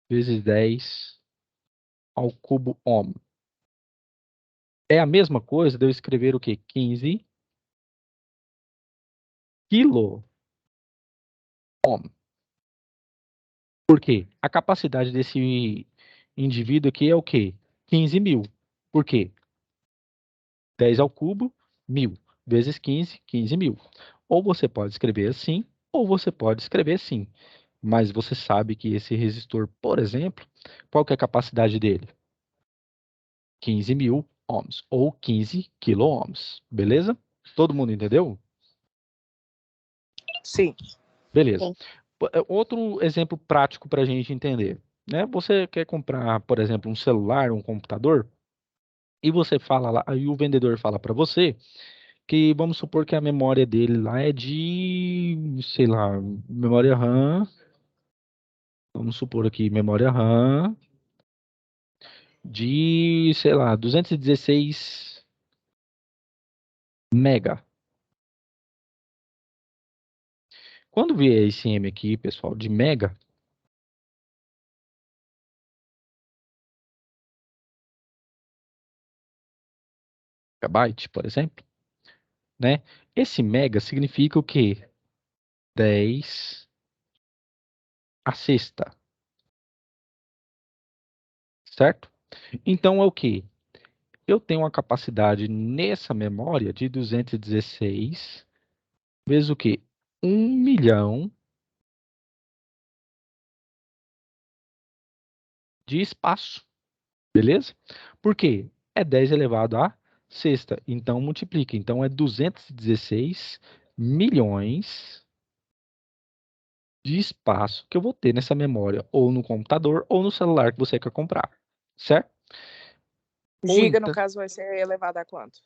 vezes 10 ao cubo ohm. É a mesma coisa de eu escrever o quê? 15 quilo ohm. Por quê? A capacidade desse indivíduo aqui é o quê? 15 mil. Por quê? 10 ao cubo, 1000. Vezes 15, 15 mil. Ou você pode escrever assim, ou você pode escrever assim. Mas você sabe que esse resistor, por exemplo, qual que é a capacidade dele? 15 mil ohms, ou 15 quilo ohms. Beleza? Todo mundo entendeu? Sim. Beleza. Sim. Outro exemplo prático para a gente entender, né? Você quer comprar, por exemplo, um celular, um computador, e você fala lá, aí o vendedor fala para você que vamos supor que a memória dele lá é de, sei lá, memória RAM, vamos supor aqui, memória RAM de, sei lá, 216 mega. Quando vier esse M aqui, pessoal, de mega, megabyte, por exemplo, né? Esse mega significa o quê? 10 a sexta, certo? Então é o quê? Eu tenho uma capacidade nessa memória de 216 vezes o quê? 1 milhão de espaço, beleza? Por quê? É 10 elevado à sexta, então multiplica. Então é 216 milhões de espaço que eu vou ter nessa memória, ou no computador, ou no celular que você quer comprar, certo? Ou Giga, no então, caso, vai ser elevado a quanto?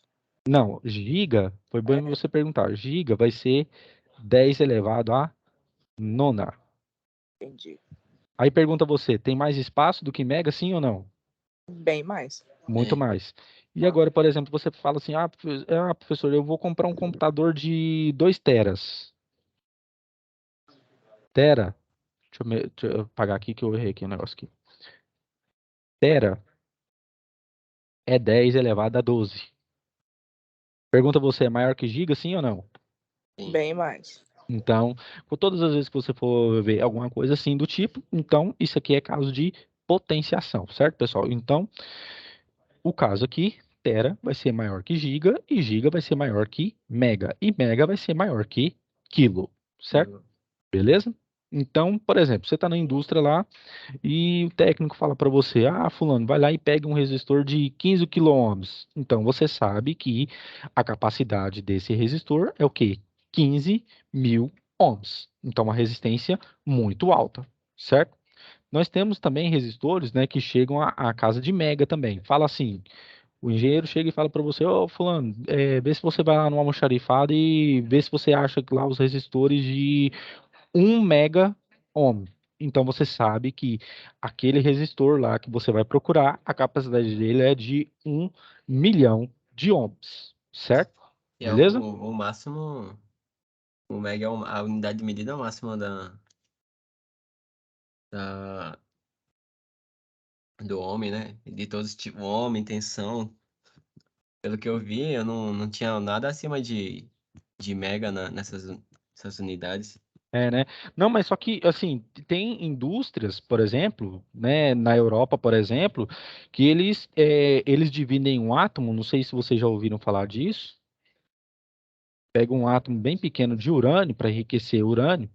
não, giga, foi bom É, você perguntar, giga vai ser 10 elevado à nona. entendi. Aí pergunta você, tem mais espaço do que mega, sim ou não? Bem mais. Muito mais. E agora, por exemplo, você fala assim, professor, eu vou comprar um computador de 2 teras. Tera, deixa eu apagar aqui que eu errei aqui o negócio aqui. Tera é 10 elevado a 12. Pergunta você, é maior que giga, sim ou não? Sim. Bem mais. Então, por todas as vezes que você for ver alguma coisa assim do tipo, então isso aqui é caso de potenciação, certo, pessoal? Então, o caso aqui, tera vai ser maior que giga e giga vai ser maior que mega e mega vai ser maior que quilo, certo? Beleza? Então, por exemplo, você está na indústria lá e o técnico fala para você, fulano, vai lá e pega um resistor de 15 quiloohms. Então, você sabe que a capacidade desse resistor é o quê? 15 mil ohms. Então, uma resistência muito alta, certo? Nós temos também resistores, né, que chegam à casa de mega também. Fala assim, o engenheiro chega e fala para você, ô fulano, vê se você vai lá no almoxarifado e vê se você acha lá os resistores de 1 mega ohm. Então você sabe que aquele resistor lá que você vai procurar, a capacidade dele é de 1 milhão de ohms, certo? E é Beleza? o máximo O Meg é a unidade de medida máxima da, do homem, né? De todos os tipos, homem, tensão. Pelo que eu vi, eu não tinha nada acima de mega nessas unidades. Né? Não, mas só que, assim, tem indústrias, por exemplo, né, na Europa, por exemplo, que eles dividem um átomo, não sei se vocês já ouviram falar disso, pegam um átomo bem pequeno de urânio para enriquecer urânio,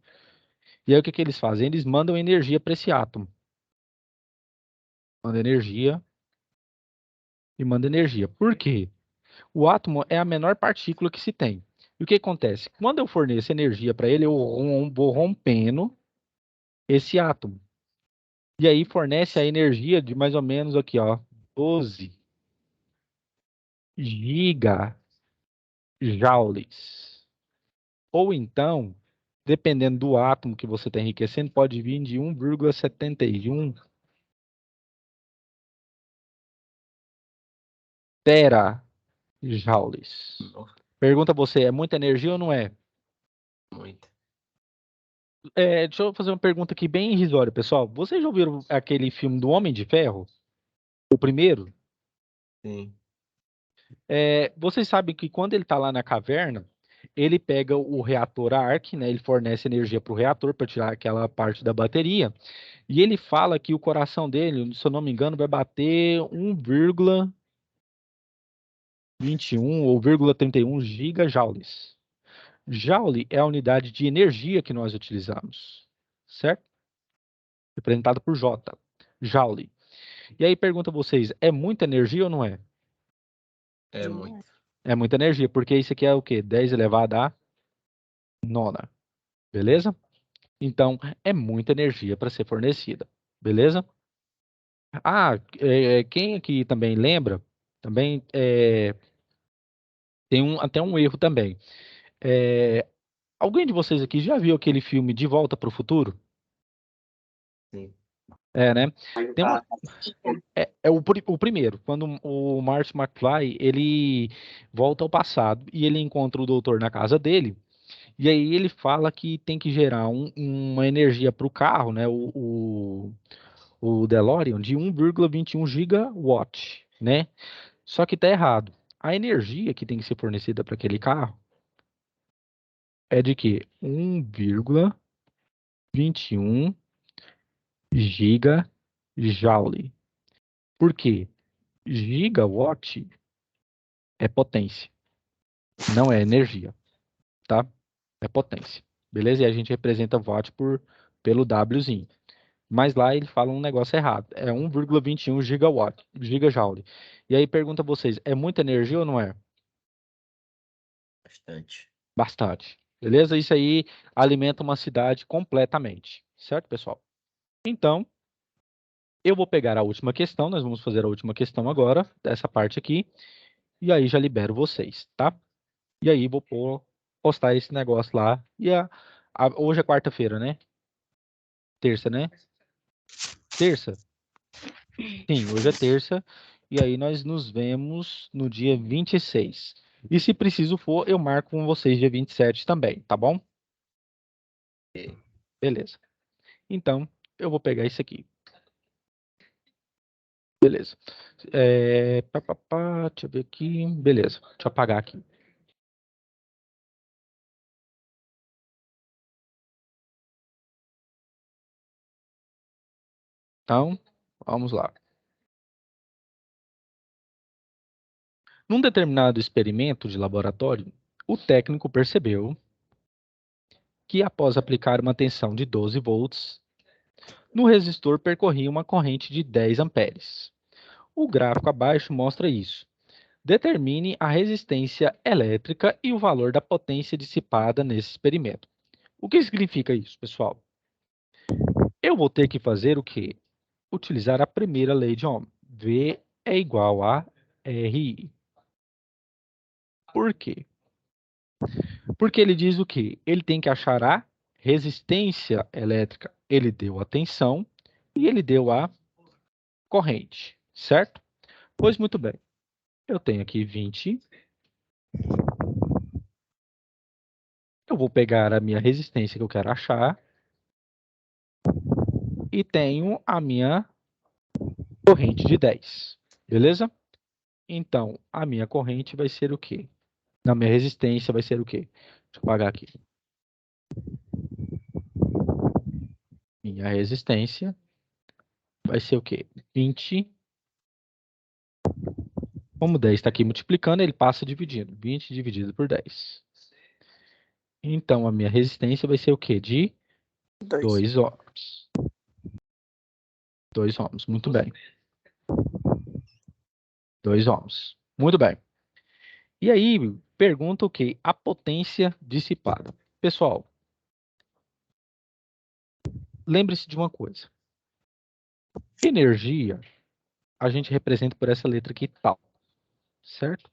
e aí o que que eles fazem? Eles mandam energia para esse átomo. Manda energia e manda energia. Por quê? O átomo é a menor partícula que se tem. E o que acontece? Quando eu forneço energia para ele, eu vou rompendo esse átomo. E aí fornece a energia de mais ou menos aqui, ó, 12 gigajoules. Ou então, dependendo do átomo que você está enriquecendo, pode vir de 1,71 terajoules. Pergunta a você, é muita energia ou não é? Muito. Deixa eu fazer uma pergunta aqui bem irrisória, pessoal. Vocês já ouviram aquele filme do Homem de Ferro? O primeiro? Sim. Vocês sabem que quando ele está lá na caverna, ele pega o reator Arc, né? Ele fornece energia para o reator para tirar aquela parte da bateria. E ele fala que o coração dele, se eu não me engano, vai bater 1,21 ou 0,31 gigajoules. Joule é a unidade de energia que nós utilizamos, certo? Representado por J. Joule. E aí pergunta a vocês, é muita energia ou não é? É muito. É muita energia, porque isso aqui é o quê? 10 elevado a nona. Beleza? Então, é muita energia para ser fornecida. Beleza? Quem aqui também lembra, também tem até um erro também. É, alguém de vocês aqui já viu aquele filme De Volta para o Futuro? Sim. Né? Tem uma, o primeiro, quando o Marty McFly, ele volta ao passado e ele encontra o doutor na casa dele, e aí ele fala que tem que gerar uma energia para o carro, né? O DeLorean, de 1,21 gigawatt, né? Só que tá errado. A energia que tem que ser fornecida para aquele carro é de que 1,21 gigajoule. Por quê? Gigawatt é potência, não é energia, tá? É potência. Beleza? E a gente representa watt pelo Wzinho. Mas lá ele fala um negócio errado. É 1,21 gigajoule. E aí pergunta a vocês, é muita energia ou não é? Bastante. Bastante. Beleza? Isso aí alimenta uma cidade completamente. Certo, pessoal? Então, eu vou pegar a última questão. Nós vamos fazer a última questão agora, dessa parte aqui. E aí já libero vocês, tá? E aí vou postar esse negócio lá. Hoje é quarta-feira, né? Terça, né? Terça? Sim, hoje é terça. E aí nós nos vemos no dia 26. E se preciso for, eu marco com vocês dia 27 também, tá bom? Beleza. Então, eu vou pegar isso aqui. Beleza. Deixa eu ver aqui. Beleza. Deixa eu apagar aqui. Então, vamos lá. Num determinado experimento de laboratório, o técnico percebeu que, após aplicar uma tensão de 12 volts, no resistor percorria uma corrente de 10 amperes. O gráfico abaixo mostra isso. Determine a resistência elétrica e o valor da potência dissipada nesse experimento. O que significa isso, pessoal? Eu vou ter que fazer o quê? Utilizar a primeira lei de Ohm. V é igual a RI. Por quê? Porque ele diz o quê? Ele tem que achar a resistência elétrica. Ele deu a tensão e ele deu a corrente, certo? Pois muito bem. Eu tenho aqui 20. Eu vou pegar a minha resistência que eu quero achar e tenho a minha corrente de 10. Beleza? Então, a minha corrente vai ser o quê? Na minha resistência vai ser o quê? Deixa eu apagar aqui. Minha resistência vai ser o quê? 20. Como 10 está aqui multiplicando, ele passa dividindo. 20 dividido por 10. Então, a minha resistência vai ser o quê? De 2 ohms. 2 ohms, muito bem. 2 ohms. Muito bem. E aí, pergunta o quê? A potência dissipada. Pessoal, lembre-se de uma coisa. Energia, a gente representa por essa letra aqui, tal. Certo?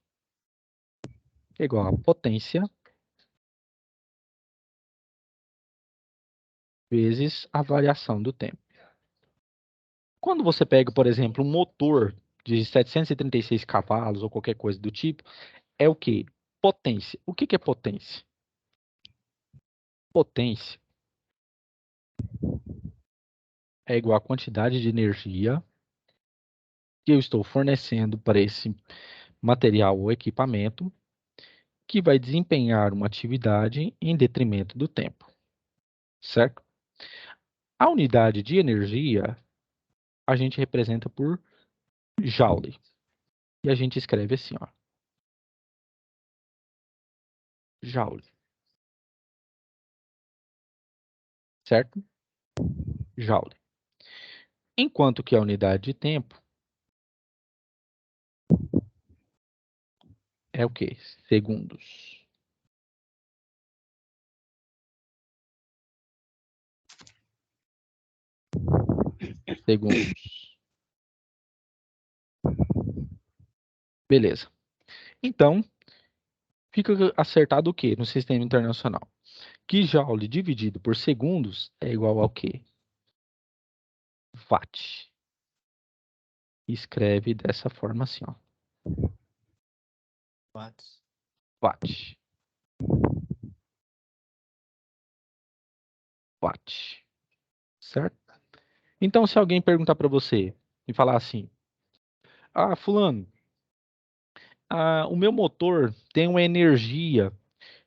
É igual a potência vezes a variação do tempo. Quando você pega, por exemplo, um motor de 736 cavalos ou qualquer coisa do tipo, é o quê? Potência. O que que é potência? Potência é igual à quantidade de energia que eu estou fornecendo para esse material ou equipamento que vai desempenhar uma atividade em detrimento do tempo, certo? A unidade de energia a gente representa por joule. E a gente escreve assim, ó. Joule. Certo? Joule. Enquanto que a unidade de tempo é o quê? Segundos. Segundos. Beleza. Então, fica acertado o quê no sistema internacional? Que joule dividido por segundos é igual ao quê? Watt. Escreve dessa forma assim, ó. Watts. Watt. Watt. Certo? Então, se alguém perguntar para você e falar assim, ah, fulano, o meu motor tem uma energia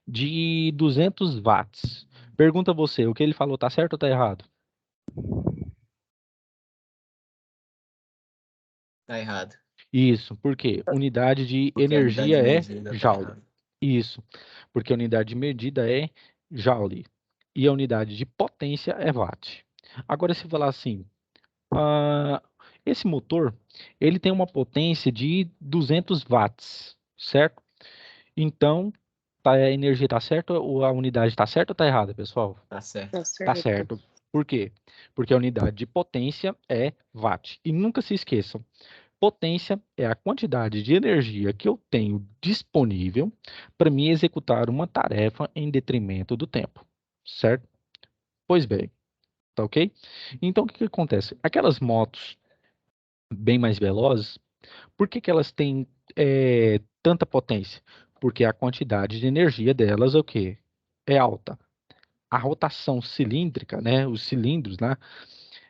de 200 watts. Pergunta você, o que ele falou, tá certo ou tá errado? Tá errado. Isso, por quê? Unidade de Porque a unidade de energia é medida tá joule. errada. Isso, porque a unidade de medida é joule. E a unidade de potência é watt. Agora, se falar assim, esse motor, ele tem uma potência de 200 watts, certo? Então, a energia está certa ou a unidade está certa ou está errada, pessoal? Tá certo. Tá Tá certo. certo. Por quê? Porque a unidade de potência é watt. E nunca se esqueçam, potência é a quantidade de energia que eu tenho disponível para me executar uma tarefa em detrimento do tempo, certo? Pois bem, tá ok? Então, o que que acontece? Aquelas motos bem mais velozes, por que que elas têm tanta potência? Porque a quantidade de energia delas é o quê? É alta. A rotação cilíndrica, né, os cilindros lá,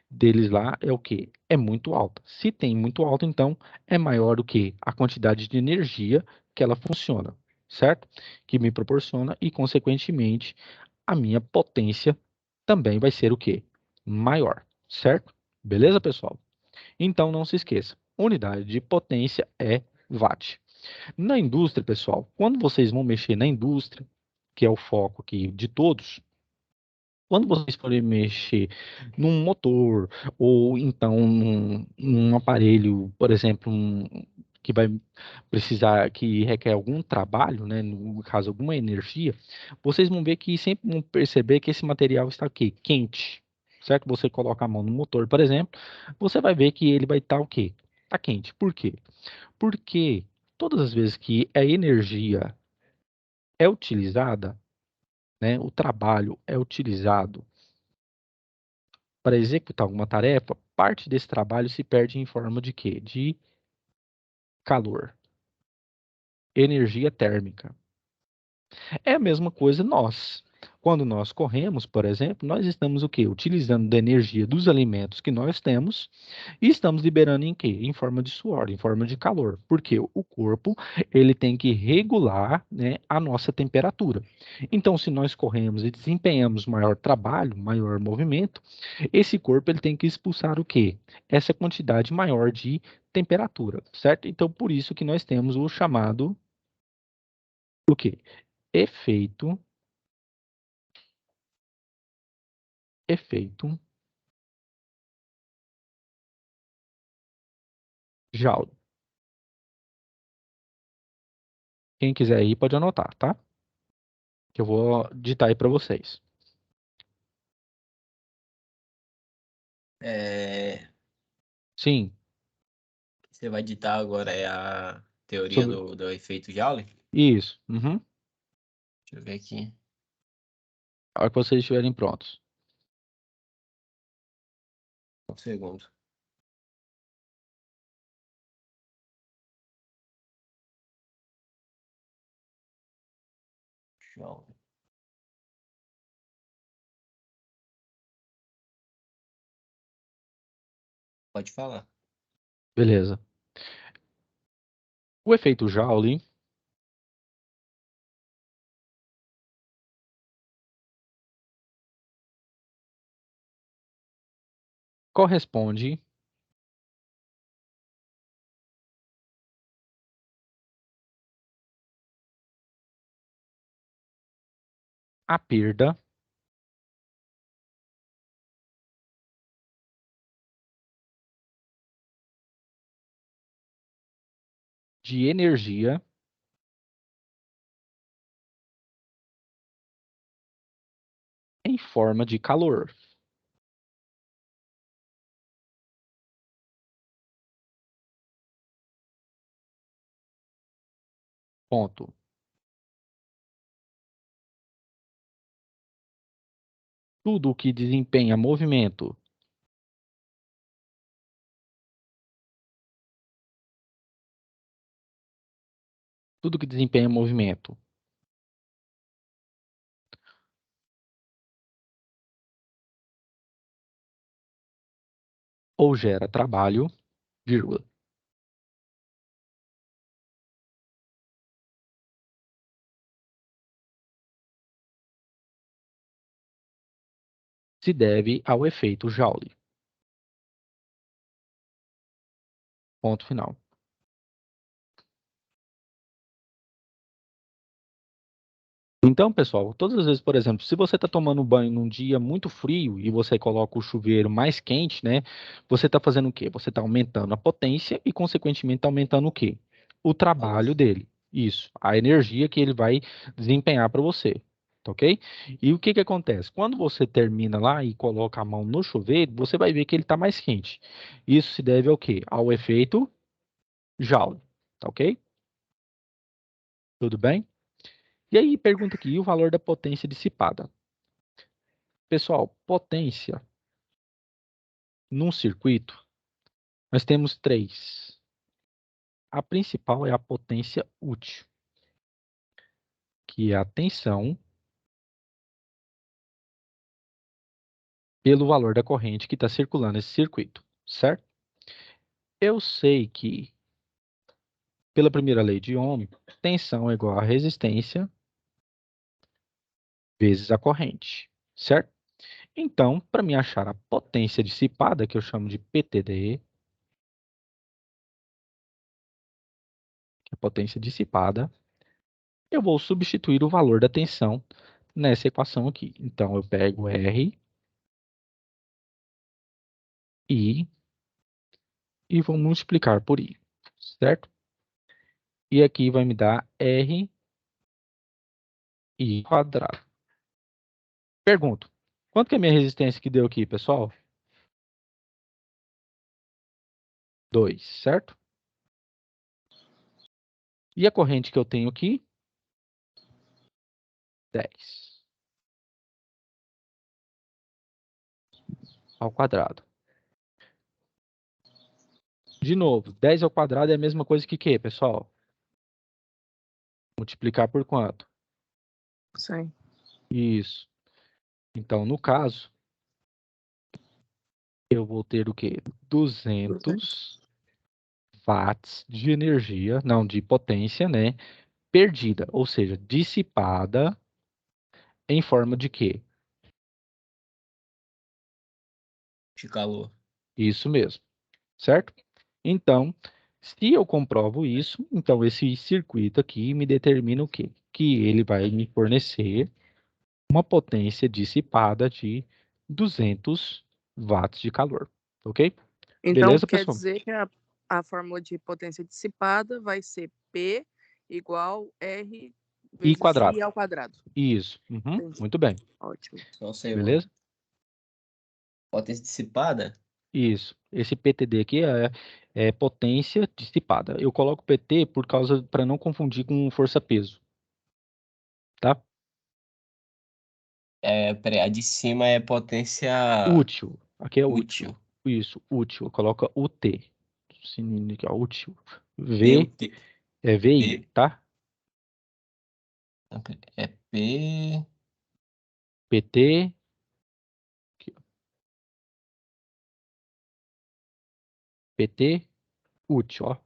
deles lá é o quê? É muito alta. Se tem muito alta, então é maior do que a quantidade de energia que ela funciona, certo? Que me proporciona e, consequentemente, a minha potência também vai ser o quê? Maior, certo? Beleza, pessoal? Então não se esqueça, unidade de potência é watt. Na indústria, pessoal, quando vocês vão mexer na indústria, que é o foco aqui de todos, quando vocês forem mexer num motor ou então num aparelho, por exemplo, que vai precisar, que requer algum trabalho, né, no caso alguma energia, vocês vão ver que sempre vão perceber que esse material está aqui, quente, certo? Você coloca a mão no motor, por exemplo, você vai ver que ele vai estar o quê? Está quente. Por quê? Porque todas as vezes que a energia é utilizada, né, o trabalho é utilizado para executar alguma tarefa, parte desse trabalho se perde em forma de quê? De calor, energia térmica. É a mesma coisa nós. Quando nós corremos, por exemplo, nós estamos o quê? Utilizando da energia dos alimentos que nós temos e estamos liberando em quê? Em forma de suor, em forma de calor. Porque o corpo, ele tem que regular, né, a nossa temperatura. Então, se nós corremos e desempenhamos maior trabalho, maior movimento, esse corpo ele tem que expulsar o quê? Essa quantidade maior de temperatura, certo? Então, por isso que nós temos o chamado o quê? Efeito Joule. Quem quiser aí pode anotar, tá? Que eu vou digitar aí para vocês. Sim, Você vai ditar agora a teoria sobre do efeito Joule? isso. Uhum. Deixa eu ver aqui. A hora que vocês estiverem prontos. Um segundo. Joule. Pode falar. Beleza. O efeito Joule corresponde à perda de energia em forma de calor. Ponto. Tudo o que desempenha movimento ou gera trabalho, vírgula, se deve ao efeito Joule. Ponto final. Então, pessoal, todas as vezes, por exemplo, se você está tomando banho num dia muito frio e você coloca o chuveiro mais quente, né? Você está fazendo o quê? Você está aumentando a potência e, consequentemente, está aumentando o quê? O trabalho dele. Isso, a energia que ele vai desempenhar para você. Tá ok? E o que que acontece? Quando você termina lá e coloca a mão no chuveiro, você vai ver que ele está mais quente. Isso se deve ao quê? Ao efeito Joule. Tá ok? Tudo bem? E aí, pergunta aqui, e o valor da potência dissipada? Pessoal, potência num circuito, nós temos três. A principal é a potência útil, que é a tensão pelo valor da corrente que está circulando nesse circuito, certo? Eu sei que, pela primeira lei de Ohm, tensão é igual a resistência vezes a corrente, certo? Então, para me achar a potência dissipada, que eu chamo de PTDE, que é a potência dissipada, eu vou substituir o valor da tensão nessa equação aqui. Então, eu pego R I e vou multiplicar por I, certo? E aqui vai me dar R I quadrado. Pergunto, quanto que é a minha resistência que deu aqui, pessoal? 2, certo? E a corrente que eu tenho aqui? 10 ao quadrado. De novo, 10 ao quadrado é a mesma coisa que quê, pessoal? Multiplicar por quanto? 100. Isso. Então, no caso, eu vou ter o quê? 200 watts de energia, não, de potência, né? Perdida, ou seja, dissipada em forma de quê? De calor. Isso mesmo, certo? Então, se eu comprovo isso, então esse circuito aqui me determina o quê? Que ele vai me fornecer uma potência dissipada de 200 watts de calor, ok? Então, Beleza, quer pessoal? dizer que a fórmula de potência dissipada vai ser P igual R I vezes quadrado. I ao quadrado. Isso. Uhum, Entendi. muito bem. Ótimo. Só sei, mano. Beleza? Potência dissipada? Isso. Esse PTD aqui é potência dissipada. Eu coloco PT por causa para não confundir com força-peso, tá? Peraí, a de cima é potência Útil. Aqui é útil. útil. Isso, útil. Coloca UT. Sininho aqui, ó, útil. V P, é VI, P, tá? é P, PT, aqui, ó, PT útil, ó.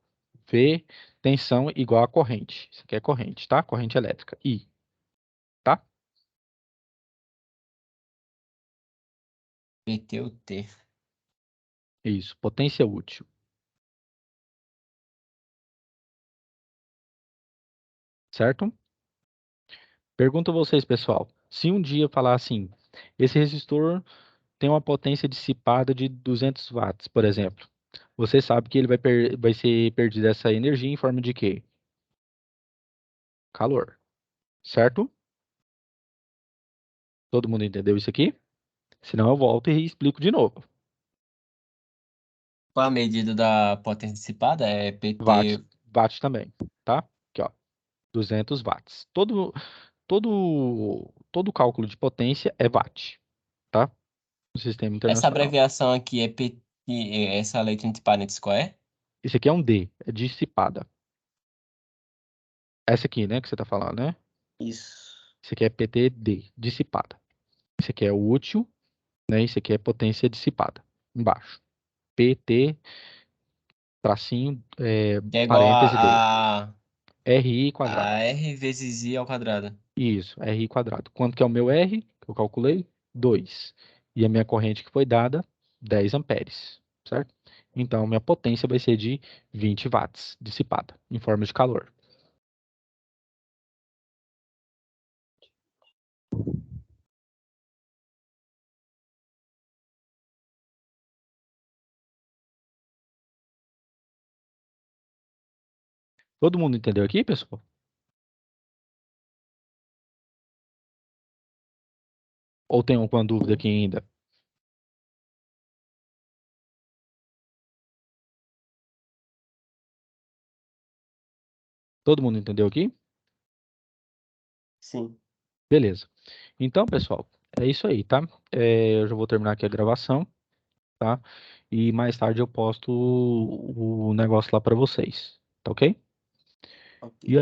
V, tensão igual a corrente. Isso aqui é corrente, tá? Corrente elétrica. I, tá? PT ou T. Isso, potência útil. Certo? Pergunto a vocês, pessoal. Se um dia eu falar assim, esse resistor tem uma potência dissipada de 200 watts, por exemplo. Você sabe que ele vai ser perdida essa energia em forma de quê? Calor. Certo? Todo mundo entendeu isso aqui? Senão eu volto e explico de novo. Qual a medida da potência dissipada? É Watts, PT. watts também, tá? Aqui, ó, 200 watts. Todo cálculo de potência é watt, tá? No sistema Essa internacional. abreviação aqui é PT. Essa letra entre parênteses qual é? Esse aqui é um D, é dissipada. Essa aqui, né, que você tá falando, né? Isso. Esse aqui é PTD, dissipada. Esse aqui é o útil, né? Esse aqui é potência dissipada, embaixo. PT, tracinho, Que é igual parêntese D. a RI quadrado. R vezes I ao quadrado. Isso, RI quadrado. Quanto que é o meu R, que eu calculei? 2. E a minha corrente que foi dada, 10 amperes, certo? Então, minha potência vai ser de 20 watts dissipada, em forma de calor. Todo mundo entendeu aqui, pessoal? Ou tem alguma dúvida aqui ainda? Todo mundo entendeu aqui? Sim. Beleza. Então, pessoal, é isso aí, tá? Eu já vou terminar aqui a gravação, tá? E mais tarde eu posto o negócio lá para vocês, tá ok? Ok. E